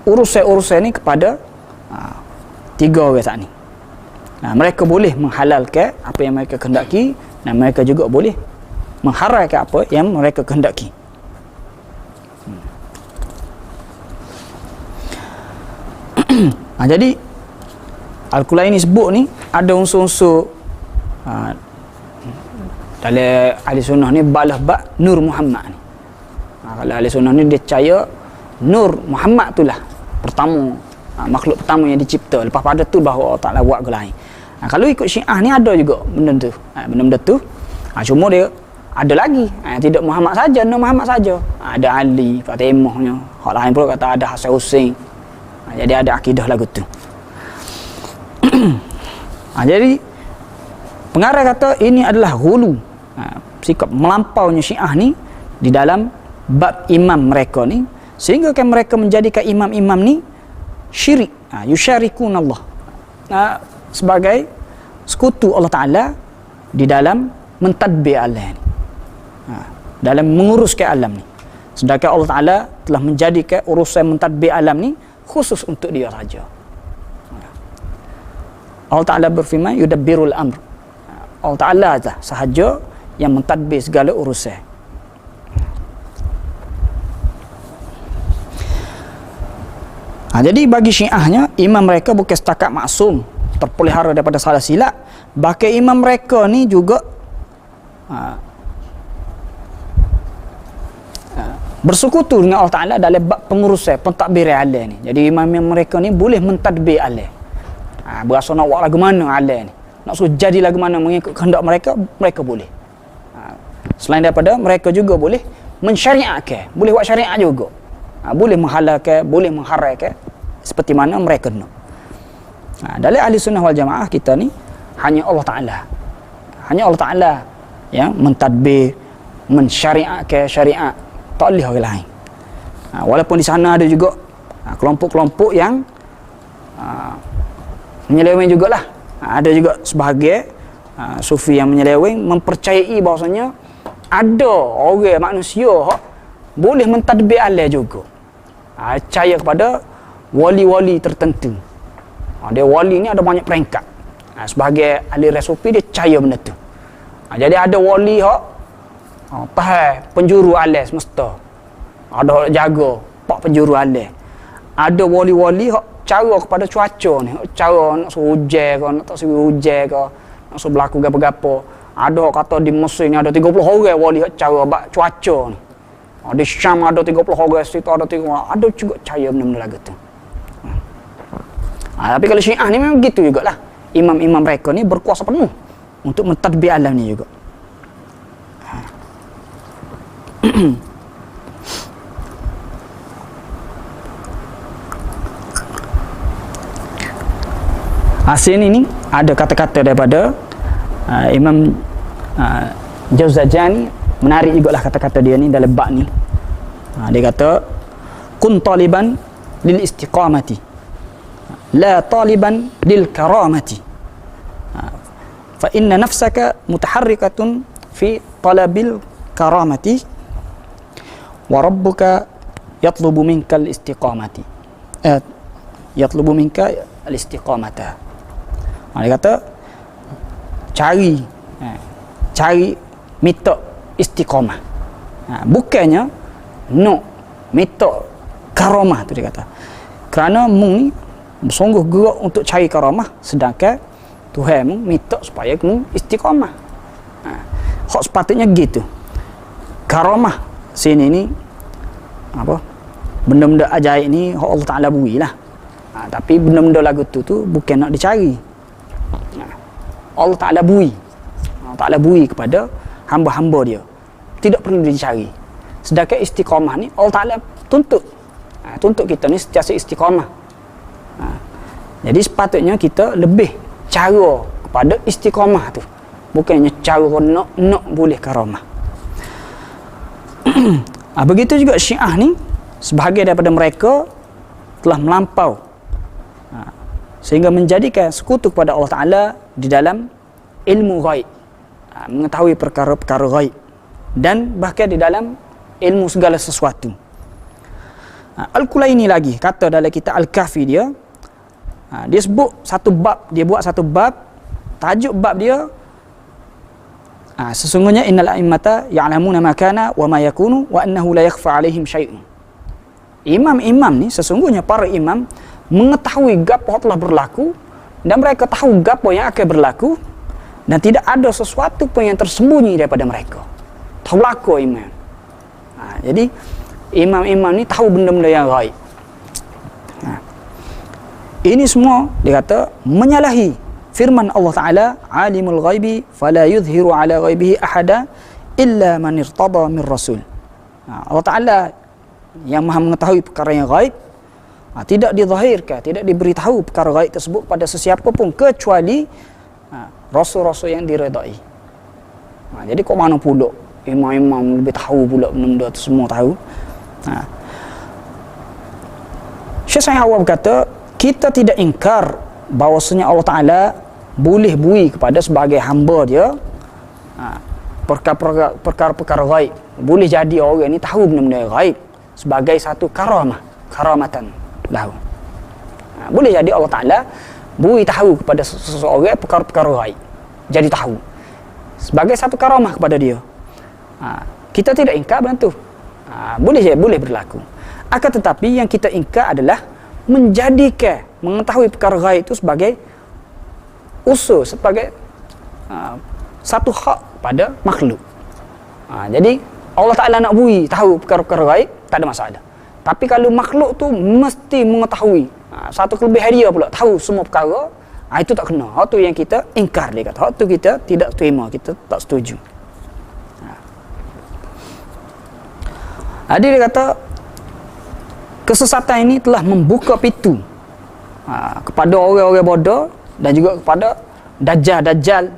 urusan-urusan ni kepada 3 orang saat ni. Mereka boleh menghalalkan apa yang mereka kehendaki, dan mereka juga boleh mengharamkan apa yang mereka kehendaki. Jadi Al-Kulaini sebut ni ada unsur-unsur dalam ahli sunnah ni balas bab Nur Muhammad ni. Kalau ahli sunnah ni dia percaya Nur Muhammad itulah pertama, makhluk pertama yang dicipta. Lepas pada tu bahawa Allah Ta'ala buat ke lain. Kalau ikut Syiah ni ada juga benda tu. Benda-benda tu. Cuma dia ada lagi. Tidak Muhammad saja, Nur Muhammad saja. Ada Ali, Fatimahnya. Hak lain pula kata ada Hasan Hussein. Jadi ada akidah lagu tu. Jadi pengarang kata ini adalah hulu, sikap melampaunya Syiah ni di dalam bab imam mereka ni, sehingga kan mereka menjadikan imam-imam ni syirik, yusyarikun Allah, sebagai sekutu Allah Ta'ala di dalam mentadbir alam ni, dalam menguruskan alam ni. Sedangkan Allah Ta'ala telah menjadikan urusan mentadbir alam ni khusus untuk dia saja. Allah Ta'ala berfirman yudabbirul amr. Allah Ta'ala sahaja yang mentadbir segala urusan. Jadi bagi Syiahnya, imam mereka bukan setakat maksum, terpelihara daripada salah silap, bahkan imam mereka ni juga bersekutu dengan Allah Ta'ala dalam bab pengurusan pentadbiran alam ni. Jadi imam mereka ni boleh mentadbir alam. Berasa nak buat lagu mana alam ni, nak suruh jadi lagu mana mengikut kehendak mereka, mereka boleh. Selain daripada mereka juga boleh mensyariatkan, boleh buat syariat juga. Boleh menghalalkan, boleh mengharamkan seperti mana mereka nak. Dalam ahli sunnah wal jamaah kita ni hanya Allah Ta'ala, hanya Allah Ta'ala yang mentadbir, mensyariatkan syariat, tak boleh orang lain. Walaupun di sana ada juga kelompok-kelompok yang menyeleweng jugalah. Ada juga sebahagian sufi yang menyeleweng, mempercayai bahawasanya ada orang manusia boleh mentadbir alam juga. Percaya kepada wali-wali tertentu. Dia wali ni ada banyak peringkat. Sebagai ahli sufi dia percaya benda tu. Jadi ada wali faham penjuru alam semesta. Ada jaga pak penjuru alam. Ada wali-wali cara kepada cuaca ni, cara nak suruh hujan ke, nak tak suruh hujan ke, nak suruh berlaku gapo-gapo. Ada kata di Mesir ni ada 30 orang wali cara bab cuaca ni. Di Syam ada 30 orang, situ ada 30 orang. Ada juga cara benda-benda lagu tu. Tapi kalau Syiah ni memang gitu jugalah. Imam-imam mereka ni berkuasa penuh untuk mentadbir alam ni juga. Sini ni ada kata-kata daripada Imam Jawzajani, menarik jugalah kata-kata dia ni dalam bab ni. Dia kata kun taliban lil istiqamati la taliban lil karamati. Fa inna nafsaka mutaharrikatun fi talabil karamati wa rabbuka yatlubu minka al-istiqamati. Yatlubu minka al-istiqamata. Dia kata cari minta istiqamah. Bukannya no minta karamah tu dia kata. Kerana mung ni sungguh gerak untuk cari karamah, sedangkan Tuhan mung minta supaya mung istiqamah. Hak sepatutnya gitu. Karamah sini ni apa? Benda-benda ajaib ni hak Allah Taala beri lah. Tapi benda-benda lagu tu bukan nak dicari. Allah Taala beri. Allah Taala beri kepada hamba-hamba dia. Tidak perlu dicari. Sedangkan istiqamah ni Allah Taala tuntut. Tuntut kita ni sentiasa istiqamah. Jadi sepatutnya kita lebih cara kepada istiqamah tu. Bukannya cara nak boleh karamah. Begitu juga Syiah ni, sebahagian daripada mereka telah melampau sehingga menjadikan sekutu kepada Allah Ta'ala di dalam ilmu ghaib, mengetahui perkara-perkara ghaib, dan bahkan di dalam ilmu segala sesuatu. Al-Kulaini lagi kata dalam kitab Al-Kafi dia, dia sebut satu bab, dia buat satu bab, tajuk bab dia sesungguhnya innal a'immata ya'lamuna ma kana wa ma yakunu wa annahu la yakhfa 'alaihim syai'un. Imam-imam ni sesungguhnya para imam mengetahui gapo telah berlaku dan mereka tahu gapo yang akan berlaku dan tidak ada sesuatu pun yang tersembunyi daripada mereka. Tahu berlaku imam. Jadi imam-imam ni tahu benda-benda yang ghaib. Ini semua dia kata menyalahi firman Allah Ta'ala, alimul ghaibi fala yudhiru ala ghaibihi ahada illa man irtada min rasul. Allah Ta'ala yang maha mengetahui perkara yang ghaib, tidak dizahirkan, tidak diberitahu perkara ghaib tersebut pada sesiapa pun kecuali rasul-rasul yang diredai. Jadi kok mana pula imam-imam lebih tahu pula benda-benda tu semua tahu. Syekh Sa'id Awad berkata, kita tidak ingkar bahawasanya Allah Ta'ala boleh beri kepada sebagai hamba dia perkara-perkara ghaib. Boleh jadi orang ni tahu benda-benda ghaib sebagai satu karamatan lahu. Boleh jadi Allah Ta'ala beri tahu kepada seseorang perkara-perkara ghaib, jadi tahu sebagai satu karamah kepada dia. Kita tidak ingkar benda tu. Boleh berlaku. Akan tetapi yang kita ingkar adalah menjadikan mengetahui perkara ghaib itu sebagai usul, sebagai satu hak pada makhluk. Jadi Allah Ta'ala nak beri tahu perkara-perkara ghaib, tak ada masalah. Tapi kalau makhluk tu mesti mengetahui, satu kelebihan dia pula tahu semua perkara, itu tak kena. Hak tu yang kita ingkar, dia kata. Hak tu kita tidak terima, kita tak setuju. Jadi dia kata kesesatan ini telah membuka pintu kepada orang-orang bodoh dan juga kepada dajjal-dajjal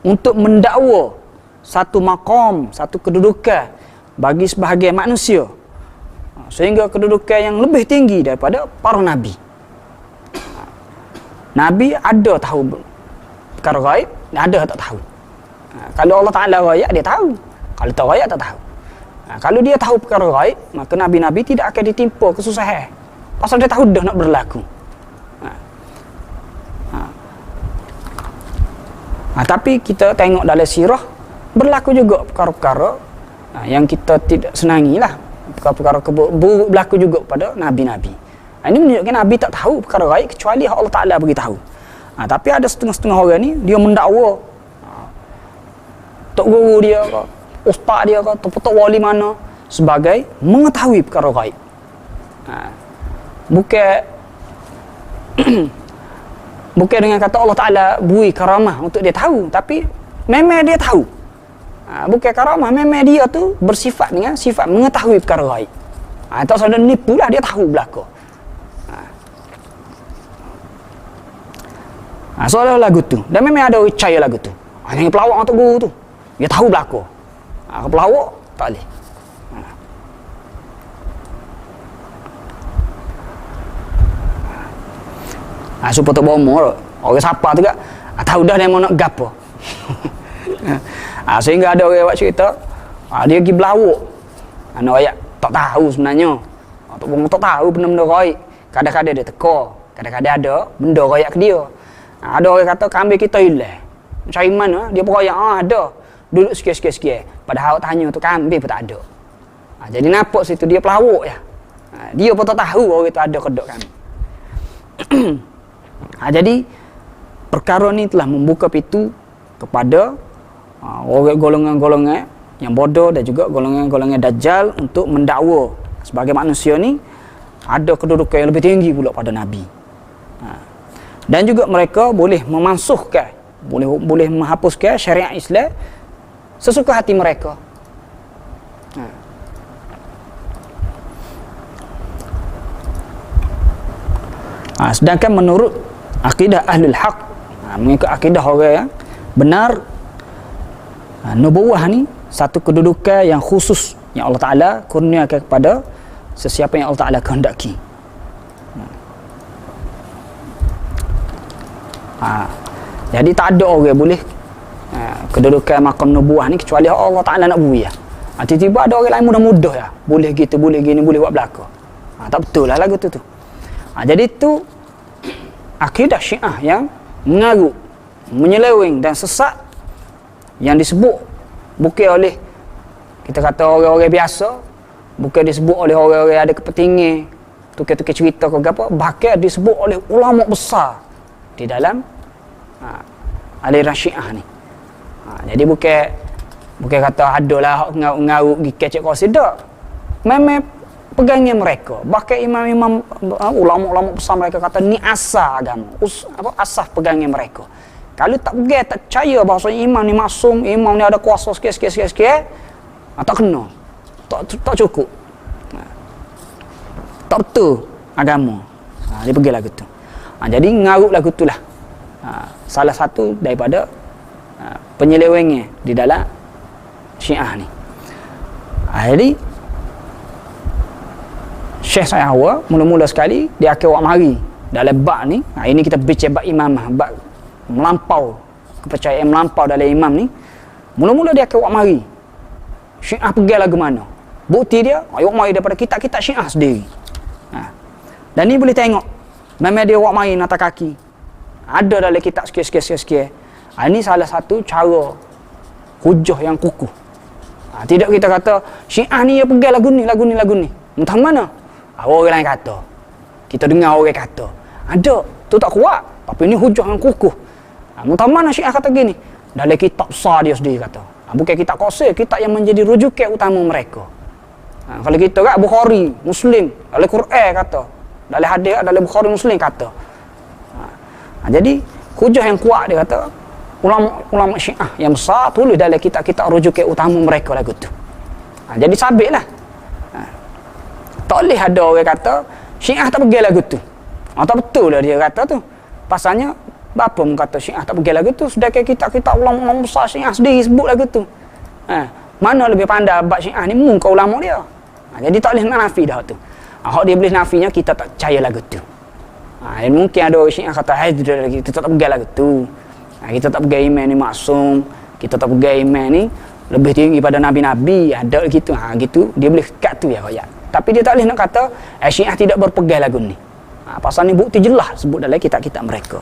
untuk mendakwa satu maqam, satu kedudukan bagi sebahagian manusia, sehingga kedudukan yang lebih tinggi daripada para nabi. Nabi ada tahu perkara ghaib, ada tak tahu. Kalau Allah Ta'ala ghaib, dia tahu. Kalau tak ghaib, tak tahu. Kalau dia tahu perkara ghaib, maka nabi-nabi tidak akan ditimpa kesusahan, pasal dia tahu dah nak berlaku. Tapi kita tengok dalam sirah berlaku juga perkara-perkara yang kita tidak senangi lah. Perkara-perkara buruk berlaku juga pada nabi-nabi. Ini menunjukkan nabi tak tahu perkara ghaib kecuali Allah Ta'ala beritahu. Tapi ada setengah-setengah orang ni dia mendakwa tok guru dia ke, ustaz dia ke, tok wali mana sebagai mengetahui perkara ghaib. Bukan dengan kata Allah Ta'ala beri karamah untuk dia tahu, tapi memang dia tahu. Bukan karamah, memang dia tu bersifat dengan sifat mengetahui perkara ghaib. Tak saudara nipu lah, dia tahu belaka. Soal lagu tu, dan memang ada orang percaya lagu tu. Yang pelawak untuk guru tu, dia tahu belaka. Pelawak tak boleh. Supaya tak bomo orang siapa tu gak tahu dah dia mau nak gapo. Sehingga ada orang buat cerita dia pergi belawuk anak ayat tak tahu sebenarnya tak bomo tak tahu benda-benda royak. Kadang-kadang dia teka, kadang-kadang ada benda royak ke dia. Ada orang kata kambing kita hilang cari mana dia beroyak ada duduk sikit-sikit padahal tanya tu kambing pun tak ada. Jadi nampak situ dia pelawuk ya. Dia pun tak tahu orang itu ada kedok kambing. Jadi perkara ni telah membuka pintu kepada orang golongan-golongan yang bodoh dan juga golongan-golongan dajjal untuk mendakwa sebagai manusia ni ada kedudukan yang lebih tinggi pula pada Nabi. Dan juga mereka boleh memansuhkan, boleh menghapuskan syariat Islam sesuka hati mereka. Sedangkan menurut akidah Ahlul Haq, mengikut akidah orang yang benar, nubuwah ni satu kedudukan yang khusus yang Allah Ta'ala kurniakan kepada sesiapa yang Allah Ta'ala kehendaki. Jadi tak ada orang boleh kedudukan makam nubuwah ni kecuali Allah Ta'ala nak beri. Tiba-tiba ada orang lain mudah-mudah ya, boleh gitu, boleh gini, boleh buat belaka. Tak betul lah lagu tu. Jadi itu akidah Syiah yang mengarut, menyeleweng dan sesat yang disebut bukan oleh kita kata orang-orang biasa, bukan disebut oleh orang-orang ada kepentingan tukar-tukar cerita ke apa, bahkan disebut oleh ulama besar di dalam aliran Syiah ni. Jadi bukan kata adalah ngarut pergi kecek kursi dak. Memang pegangnya mereka. Bahkan imam-imam ulama-ulama besar mereka kata ni asas agama. Asas pegangnya mereka. Kalau tak pegang, tak percaya bahawa imam ni maksum, imam ni ada kuasa sikit-sikit, tak kena. Tak cukup. Tak betul agama. Dia pergi lagu tu. Jadi ngarut lagu tu lah. Salah satu daripada penyelewengnya di dalam Syiah ni. Jadi Syekh Sayawa mula-mula sekali dia akan buat mari dalam bab ni. Ini kita bincang bab imamah, bab melampau kepercayaan melampau dalam imam ni. Mula-mula dia akan buat mari Syiah pergi lagu mana. Bukti dia buat mari daripada kitab-kitab Syiah sendiri. Dan ni boleh tengok memang dia buat mari atas kaki. Ada dalam kitab sikit-sikit. Ini salah satu cara hujah yang kukuh. Tidak kita kata Syiah ni dia pergi lagu ni. Entah mana? Orang lain kata. Kita dengar orang kata. Ada. Tu tak kuat. Tapi ini hujah yang kukuh. Entah mana Syiah kata gini. Dalam kitab besar dia sendiri kata. Bukan kitab qasir. Kitab yang menjadi rujukan utama mereka. Kalau kita kat Bukhari, Muslim. Dalam Quran kata. Dalam hadis, dalam Bukhari, Muslim kata. Jadi, hujah yang kuat dia kata. Ulama Syiah yang besar tulis dalam kitab-kitab rujukan utama mereka lagu tu. Jadi sabit lah. Tak boleh ada orang kata Syiah tak pergi lagu tu. Tak betul lah dia kata tu. Pasalnya bapa kata Syiah tak pergi lagu tu, sedangkan kitab-kitab ulama-ulama besar Syiah sendiri sebut lagu tu. Mana lebih pandai bab Syiah ni muka ulama dia. Jadi tak boleh nak nafi dah tu. Hak dia boleh nafinya kita tak percaya lagu tu. Mungkin ada orang Syiah kata kita tak pergi lagu tu. Kita tak pergi iman ni maksum, kita tak pergi iman ni lebih tinggi pada nabi-nabi, ada gitu. Gitu dia boleh kat tu ya royak. Tapi dia tak boleh nak kata Syiah tidak berpegang lagu ni. Pasal ni bukti jelas sebut dalam kitab-kitab mereka.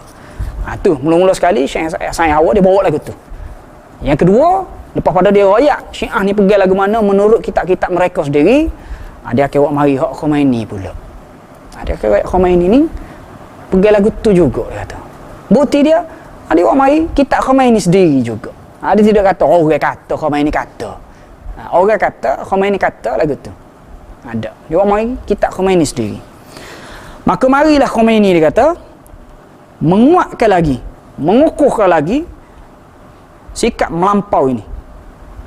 Tu mula-mula sekali Sayawa dia bawa lagu tu. Yang kedua, lepas pada dia royak Syiah ni pegang lagu mana menurut kitab-kitab mereka sendiri, dia akan buat mari hak Khomeini pula. Dia akan royak Khomeini ni pegang lagu tu juga dia kata. Bukti dia buat mari kitab Khomeini sendiri juga. Dia tidak kata orang kata Khomeini kata. Orang kata Khomeini kata lagu tu. Ada. Dia buat mari kitab Khomeini sendiri. Maka marilah Khomeini dia kata menguatkan lagi, mengukuhkan lagi sikap melampau ini.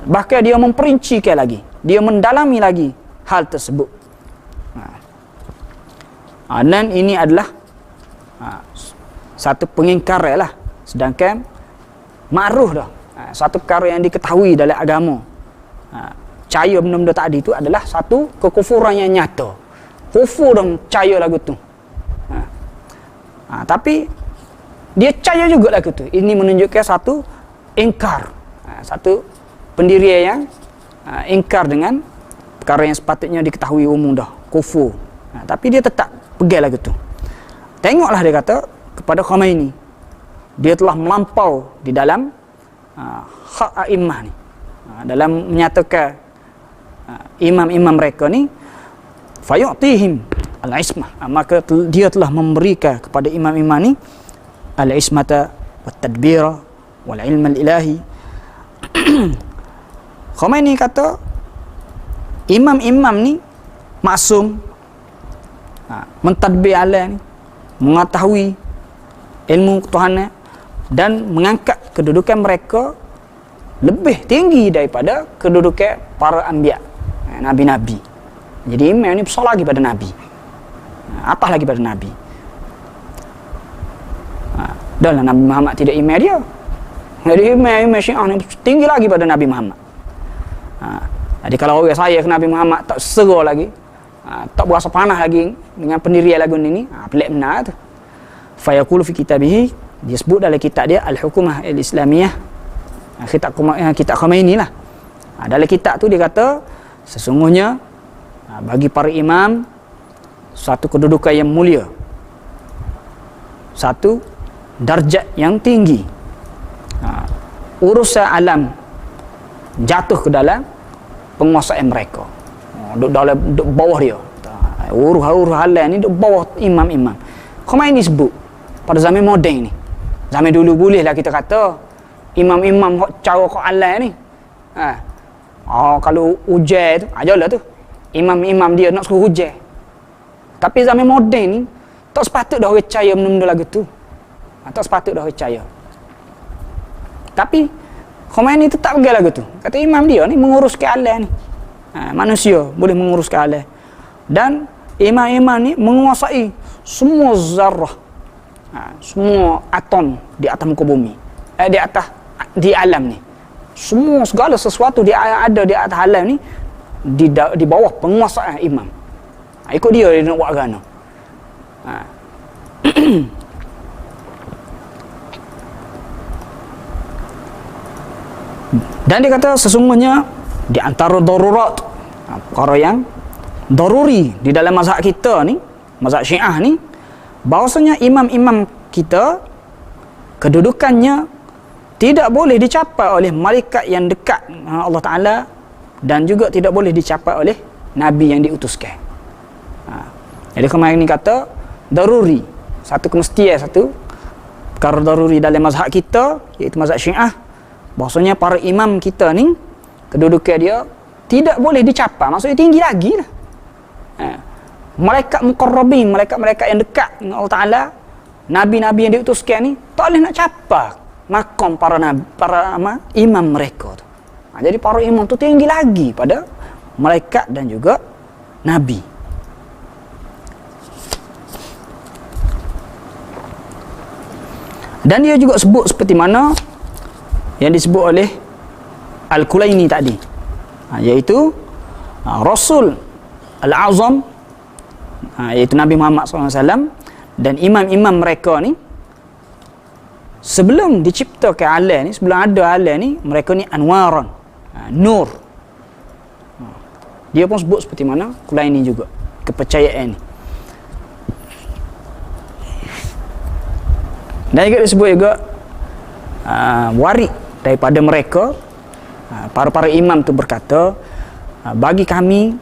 Bahkan dia memperincikan lagi, dia mendalami lagi hal tersebut. Dan ini adalah satu pengingkaran lah. Sedangkan makruh dah. Satu perkara yang diketahui dalam agama. Percaya benda-benda tadi itu adalah satu kekufuran yang nyata. Kufur dan percaya lagu tu. Tapi dia percaya juga lagu tu. Ini menunjukkan satu ingkar, satu pendirian yang ingkar dengan perkara yang sepatutnya diketahui umum dah, kufur. Tapi dia tetap pegang lagu tu. Tengoklah dia kata kepada Khomeini, dia telah melampau di dalam hak a'immah ni, dalam menyatakan imam-imam mereka ni fayu'tihim al-ismah, maka dia telah memberikan kepada imam-imam ni al-ismata wat-tadbira wal-ilm al-ilahi. Khomeini kata imam-imam ni maksum, mentadbir alam ni, mengetahui ilmu ketuhanan dan mengangkat kedudukan mereka lebih tinggi daripada kedudukan para anbiya, nabi-nabi. Jadi imam ni besar lagi pada nabi, atas lagi pada nabi. Dah lah Nabi Muhammad tidak imam dia. Jadi imam Syiah ni tinggi lagi pada Nabi Muhammad. Jadi kalau orang saya ke Nabi Muhammad tak seru lagi, tak berasa panas lagi dengan pendirian lagu ni, pelik benar tu. Fayaqulu fi kitabihi, dia sebut dalam kitab dia Al-Hukumah Al-Islamiyah, kitab Khomeini lah. Dalam kitab tu dia kata sesungguhnya bagi para imam satu kedudukan yang mulia, satu darjat yang tinggi. Urusan alam jatuh ke dalam penguasaan mereka, duduk bawah dia. Urus alam ni duduk bawah imam-imam. Khomeini sebut pada zaman moden ni, zaman dulu bolehlah kita kata imam-imam cara ke alam ni, kalau hujan tu ajalah tu imam-imam dia nak suruh hujan. Tapi zaman moden ni tak sepatut dah orang percaya benda-benda lagu tu, tak sepatut dah orang percaya. Tapi Khomeini tetap pegang lagu tu, kata imam dia ni menguruskan alam ni, manusia boleh menguruskan alam, dan imam-imam ni menguasai semua zarah, semua atom di atas muka bumi, di alam ni. Semua segala sesuatu ada di atas alam ni di bawah penguasaan imam. Ikut dia nak buat agama. Dan dia kata sesungguhnya di antara darurat, perkara yang daruri di dalam mazhab kita ni, mazhab Syiah ni, bahawasanya imam-imam kita kedudukannya tidak boleh dicapai oleh malaikat yang dekat Allah Ta'ala, dan juga tidak boleh dicapai oleh Nabi yang diutuskan. Jadi kemarin ni kata daruri, satu kemestian, satu perkara daruri dalam mazhab kita, iaitu mazhab Syiah, bahawasanya para imam kita ni kedudukan dia tidak boleh dicapai, maksudnya tinggi lagi lah. Malaikat muqarrabin, malaikat-malaikat yang dekat dengan Allah Ta'ala, Nabi-Nabi yang diutuskan ni tak boleh nak capai makam para imam mereka tu. Jadi para imam tu tinggi lagi pada malaikat dan juga Nabi. Dan dia juga sebut seperti mana yang disebut oleh Al-Kulaini tadi, iaitu Rasul Al-Azam, iaitu Nabi Muhammad SAW, dan imam-imam mereka ni sebelum diciptakan alam ni, sebelum ada alam ni, mereka ni anwaran, nur. Dia pun sebut seperti mana Kulaini juga, kepercayaan ni. Dan juga disebut juga warid daripada mereka, para imam tu berkata, bagi kami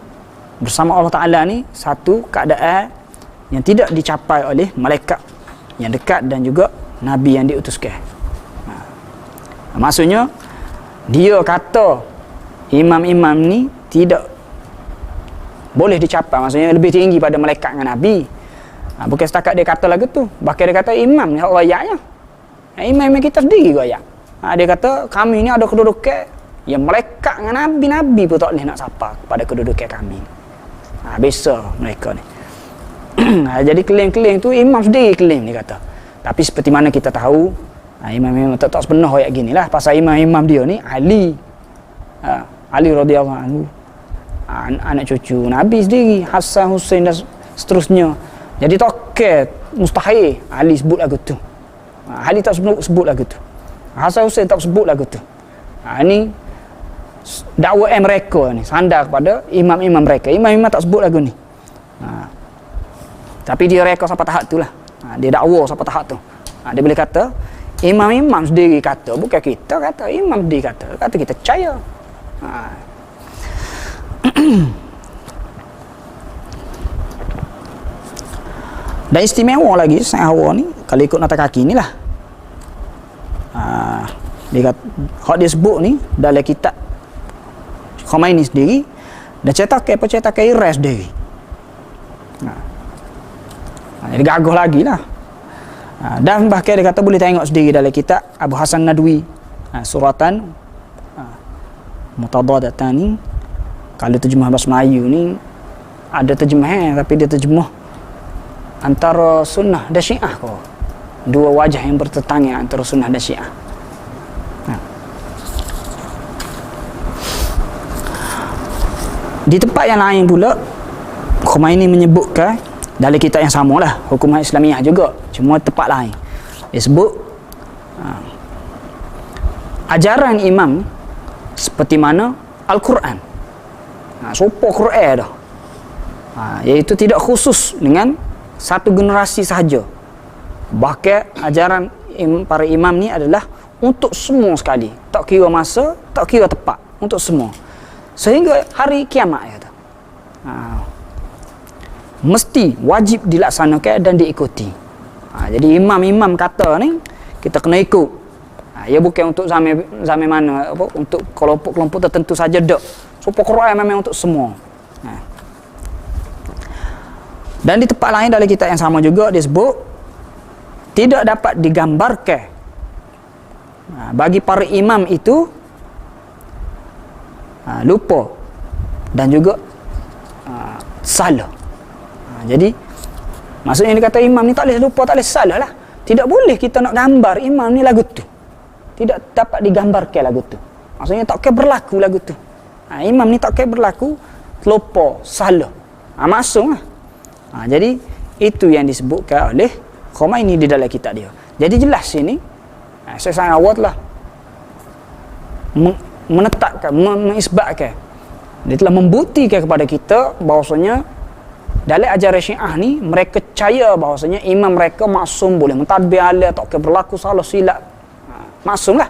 bersama Allah Ta'ala ni satu keadaan yang tidak dicapai oleh malaikat yang dekat dan juga Nabi yang diutuskan. Maksudnya dia kata imam-imam ni tidak boleh dicapai, maksudnya lebih tinggi pada malaikat dengan Nabi. Bukan setakat dia kata lagu tu, bahkan dia kata imam ni hak rayaknya, imam kita sendiri rayak. Dia kata kami ni ada kedudukan yang malaikat dengan Nabi pun tak boleh nak sapa kepada kedudukan kami. Biasa mereka ni. Jadi klaim-klaim tu imam sendiri klaim, dia kata. Tapi seperti mana kita tahu, imam-imam tak sebenar ayat gini lah. Pasal imam-imam dia ni Ali radhiyallahu anhu, anak cucu Nabi sendiri, Hasan, Husain dan seterusnya. Jadi toket mustahil Ali sebut lagu tu. Ali tak sebut lagu tu. Hasan Hussein tak sebut lagu tu. Ini dakwah mereka ni sandar kepada imam-imam mereka. Imam-imam tak sebut lagu ni. Tapi dia reka sampai tahap tu lah. Dia dakwa sampai tahap tu. Dia boleh kata imam-imam sendiri kata, bukan kita kata, imam sendiri kata kita percaya. Dan istimewa lagi Sayyid Hawa ni kalau ikut nota kaki ni lah. Dia kata hak dia sebut ni dalam kitab Khomeini sendiri dan cetakan Iran sendiri. Jadi gagah lagi lah. Dan bahkan dia kata boleh tengok sendiri dalam kitab Abu Hasan Nadwi, suratan Mutadadatan ni. Kalau terjemah bahasa Melayu ni ada terjemahan tapi dia terjemah antara sunnah dan syiah kau. Dua wajah yang bertetangga antara sunnah dan syiah. Di tempat yang lain pula Khomeini menyebutkan dalam kitab yang samalah, Hukuman Islamiah juga, cuma tempat lain. Dia sebut ajaran imam seperti mana Al-Quran. Sopa Quran dah. Iaitu tidak khusus dengan satu generasi sahaja. Bahkan ajaran para imam ni adalah untuk semua sekali. Tak kira masa, tak kira tempat, untuk semua. Sehingga hari kiamat kata. Mesti wajib dilaksanakan dan diikuti. Jadi imam-imam kata ni kita kena ikut. Ia bukan untuk zaman mana apa, untuk kelompok-kelompok tertentu saja dak. Supaya Quran memang untuk semua. Dan di tempat lain dalam kitab yang sama juga disebut tidak dapat digambarkan bagi para imam itu lupa dan juga salah. Jadi maksudnya dia kata imam ni tak boleh lupa, tak boleh salah lah. Tidak boleh kita nak gambar imam ni lagu tu. Tidak dapat digambarkan lagu tu. Maksudnya tak kena berlaku lagu tu. Imam ni tak kena berlaku lupa, salah. Masuk lah. Jadi itu yang disebutkan oleh Khomeini di dalam kitab dia. Jadi jelas sini saya sangat awal telah menetapkan, mengisbatkan, dia telah membuktikan kepada kita bahawasanya dalam ajaran Syiah ni mereka percaya bahawasanya imam mereka maksum, boleh mentadbir ala, tak kena berlaku salah silap. Maksum lah.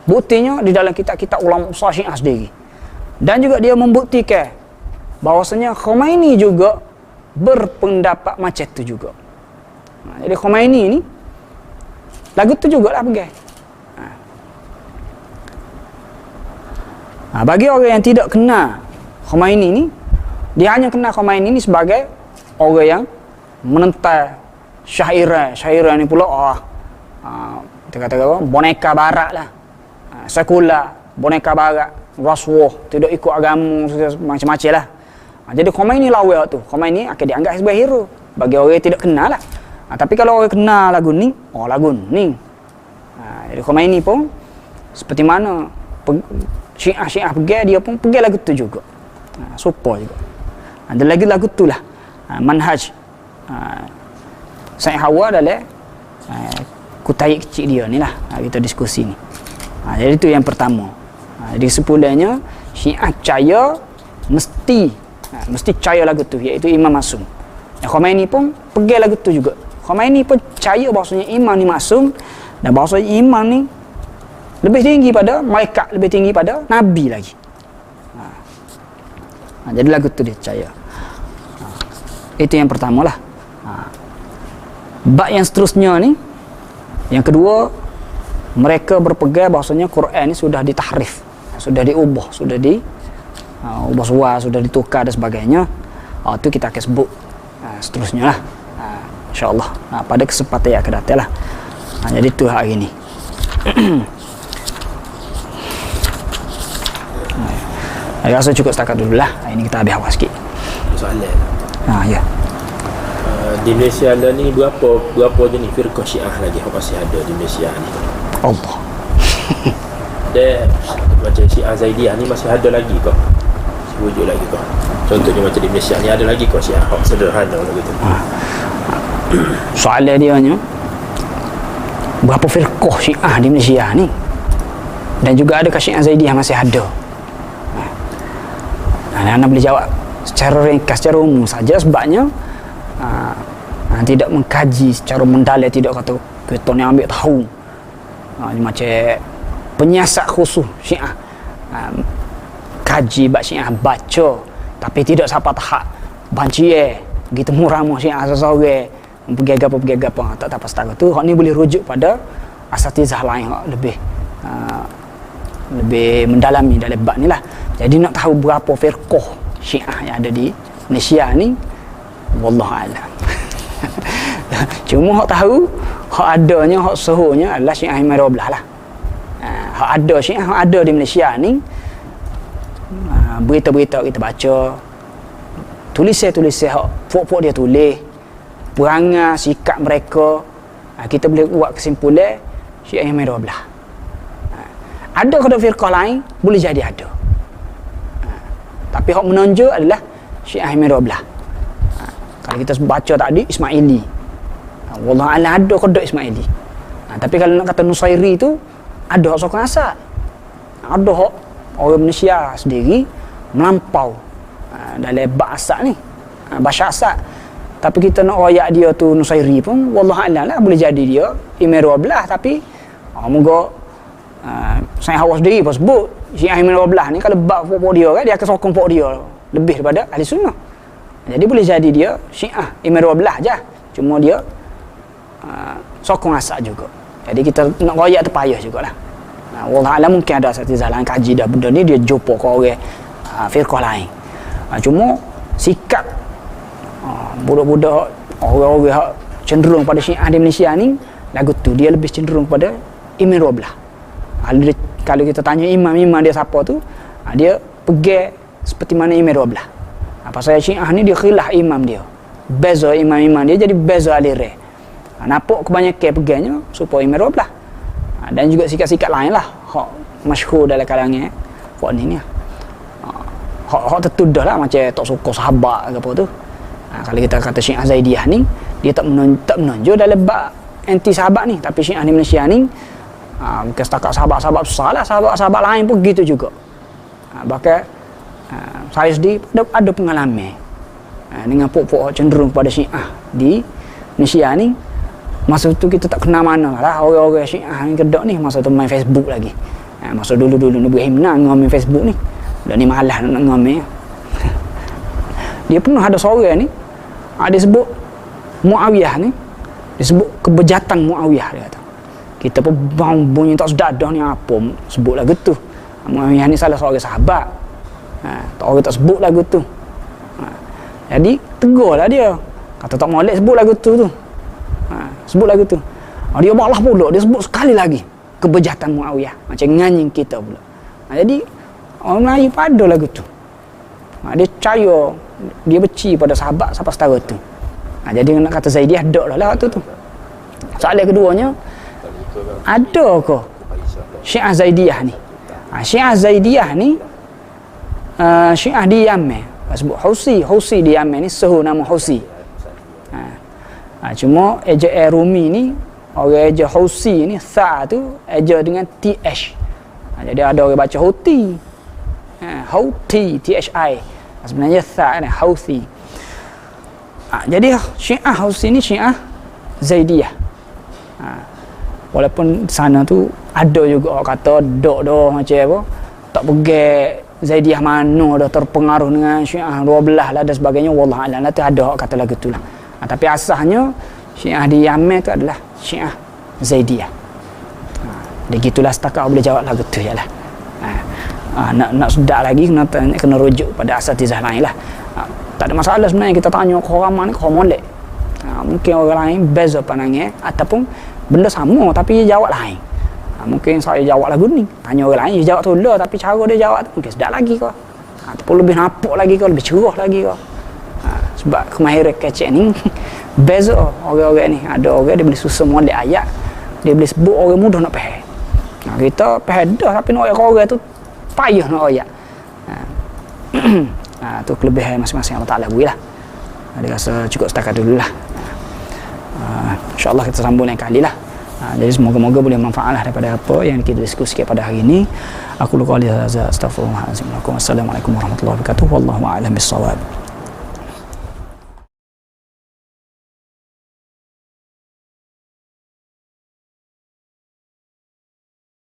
Buktinya di dalam kitab-kitab ulama besar Syiah sendiri. Dan juga dia membuktikan bahawasanya Khomeini juga berpendapat macam tu juga. Jadi Khomeini ni lagu tu jugalah pegang. Bagi orang yang tidak kenal Khomeini ni, dia hanya kenal Khomeini ni sebagai orang yang menentang syairan. Syairan ni pula kita kata apa? Boneka barat lah. Sekular, boneka barat, rasuah, tidak ikut agama, macam-macam lah. Jadi Khomeini lawa tu. Khomeini akan dianggap sebagai hero bagi orang yang tidak kenal lah. Tapi kalau orang kenal lagu ni, lagu ni. Jadi Khomeini pun seperti mana Syiah pergi, dia pun pergi lagu tu juga. Sopa juga. Ada lagi lagu tu lah. Manhaj Sayyid Hawa adalah kutayik kecil dia ni lah. Kita diskusi ni. Jadi itu yang pertama. Jadi sepulanya Syiah percaya mesti percaya lagu tu, iaitu Imam Maksum. Khomeini pun pergi lagu tu juga. Khomeini pun percaya bahawasanya imam ni maksum dan bahawasanya imam ni lebih tinggi pada malaikat, lebih tinggi pada nabi lagi. Jadi lagu tu dia percaya. Itu yang pertama lah. Bab yang seterusnya ni, yang kedua, mereka berpegang bahawasanya Quran ni sudah ditahrif, sudah diubah, sudah ubah suara, sudah ditukar dan sebagainya. Itu kita akan sebut seterusnya lah, insyaAllah pada kesempatan yang akan datang lah. Jadi tu hari ni. Saya rasa cukup setakat dulu lah. Hari ni kita habis awal sikit. Soalan. Ya. Di Malaysia ada ni berapa jenis firqah Syiah lagi yang masih ada di Malaysia ni? Allah. Dan macam Syiah Zaidiyah ni masih ada lagi kok? Masih wujud lagi kok? Contohnya macam di Malaysia ni ada lagi kok Syiah sederhana gitu. Soalan dia nya, berapa firqah Syiah di Malaysia ni? Dan juga adakah Syiah Zaidiyah masih ada? Anda boleh jawab secara ringkas, secara umum saja, sebabnya tidak mengkaji secara mendalam, tidak kata kita ni ambil tahu macam penyiasat khusus Syiah, kaji bab Syiah, baca, tapi tidak sampai tahap banci gitu muramah Syiah seseorang pergi apa tak apa setara tu. Hak ni boleh rujuk pada asatizah lain hak lebih mendalami dalam bab ni lah. Jadi nak tahu berapa firqah Syiah yang ada di Malaysia ni, wallahualam. Cuma hak tahu, hak adanya, hak sahurnya adalah Syiah Imam 12 lah. Hak ada Syiah, hak ada di Malaysia ni, berita-berita kita baca, tulisan-tulisan hak puak-puak dia tulis, perangai sikap mereka, kita boleh buat kesimpulan Syiah Imam 12. Ada kada firqah lain, boleh jadi ada. Tapi hak menonjol adalah Syiah Imam 12. Kalau kita baca tadi Ismaili, wallahualam ada kada Ismaili. Tapi kalau nak kata Nusairi tu, ada hak sokong asal, ada hak orang Malaysia sendiri melampau dalam bab asal ni, bahasa asal. Tapi kita nak royak dia tu Nusairi pun, wallahualam lah, boleh jadi dia Imam 12. Tapi moga saya hawas sendiri pun sebut Syiah Imam 12 ni, kalau bab pokok dia kan, dia akan sokong pokok dia lebih daripada ahli sunnah. Jadi boleh jadi dia Syiah Imam 12 je, cuma dia sokong asal juga. Jadi kita nak royak terpayah jugalah. Wallahualam mungkin ada asatizah lain kaji dah benda ni, dia jumpa ke orang firqah lain. Cuma sikap budak-budak orang-orang cenderung pada Syiah di Malaysia ni lagu tu, dia lebih cenderung pada Imam 12. Kalau kita tanya imam-imam dia siapa tu, dia pergi seperti mana Imam 12. Pasal Syiah ni dia khilaf imam dia, beza imam-imam dia, jadi beza aliran. Nampak kebanyakan pegangnya supaya Imam 12. Dan juga sikap-sikap lain lah hak masyhur dalam kalangan hak ni hak tertuduh lah, macam tak suka sahabat ke apa tu. Kalau kita kata Syiah Zaidiyah ni, dia tak menonjol dalam bab anti sahabat ni. Tapi Syiah di Malaysia ni bukan setakat sahabat-sahabat susah lah, sahabat-sahabat lain pun gitu juga. Bahkan saya sendiri ada pengalaman dengan pokok-pokok cenderung pada Syiah di Malaysia ni. Masa tu kita tak kenal mana lah orang-orang Syiah yang kedok ni. Masa tu main Facebook lagi. Masa dulu-dulu ni Ibrahim nak main Facebook ni, dah ni malas nak main. Dia pernah ada seorang ni, dia sebut Muawiyah ni, dia sebut kebejatan Muawiyah, dia kata. Kita pun bunyi tak sedadah ni apa sebut lagu tu. Muawiyah ni salah seorang sahabat. Orang tak sebut lagu tu. Jadi tegurlah dia. Kata tak molek sebut lagu tu. Sebut lagu tu. Dia balah pula, dia sebut sekali lagi kebejatan Muawiyah, macam nganying kita pula. Jadi orang Melayu pada lagu tu. Dia percaya, dia benci pada sahabat sampai setara tu. Jadi nak kata Zaidiyah dak lah waktu tu. Soalan keduanya, ada ke Syiah Zaidiyah ni? Syiah Zaidiyah ni Syiah di Yaman, sebut Husi di Yaman ni, suhu nama Husi. Cuma eja Rumi ni, orang eja Husi ni, tha tu eja dengan TH. Jadi ada orang baca Houthi, Houthi, THI. Sebenarnya tha ni Houthi. Jadi Syiah Husi ni Syiah Zaidiyah. Walaupun sana tu ada juga orang kata dok macam apa, tak pergi Zaidiyah mana dah terpengaruh dengan Syiah 12 lah dan sebagainya, wallahualam lah, tu ada orang kata lagu tu lah. Tapi asasnya Syiah di Yaman tu adalah Syiah Zaidiyah. Dia gitulah setakat boleh jawab lagu tu je lah. Nak sedar lagi kena rujuk pada asatizah lain lah. Tak ada masalah sebenarnya kita tanya ke orang mana, ke orang molek. Mungkin orang lain beza pandangan ataupun benda sama tapi dia jawab lain. Mungkin saya jawab lagu ni, tanya orang lain dia jawab tu lah, tapi cara dia jawab tu mungkin sedap lagi ke, ataupun lebih nampak lagi ke, lebih cerah lagi ke. Sebab kemahiran kecek ni beza orang-orang ni. Ada orang dia boleh susun molek ayat, dia boleh sebut orang mudah nak faham. Kita faham dah, tapi nak ayat orang tu payah nak ayat. Tu kelebihan masing-masing Allah Ta'ala lah. Dia rasa cukup setakat dulu lah. InsyaAllah kita sambung lain kali lah. Jadi semoga-moga boleh manfaat lah daripada apa yang kita diskusikan pada hari ini. Aku lupa lihat. Astaghfirullahaladzim. Wassalamualaikum warahmatullahi wabarakatuh. Wallahu a'lam bissawab.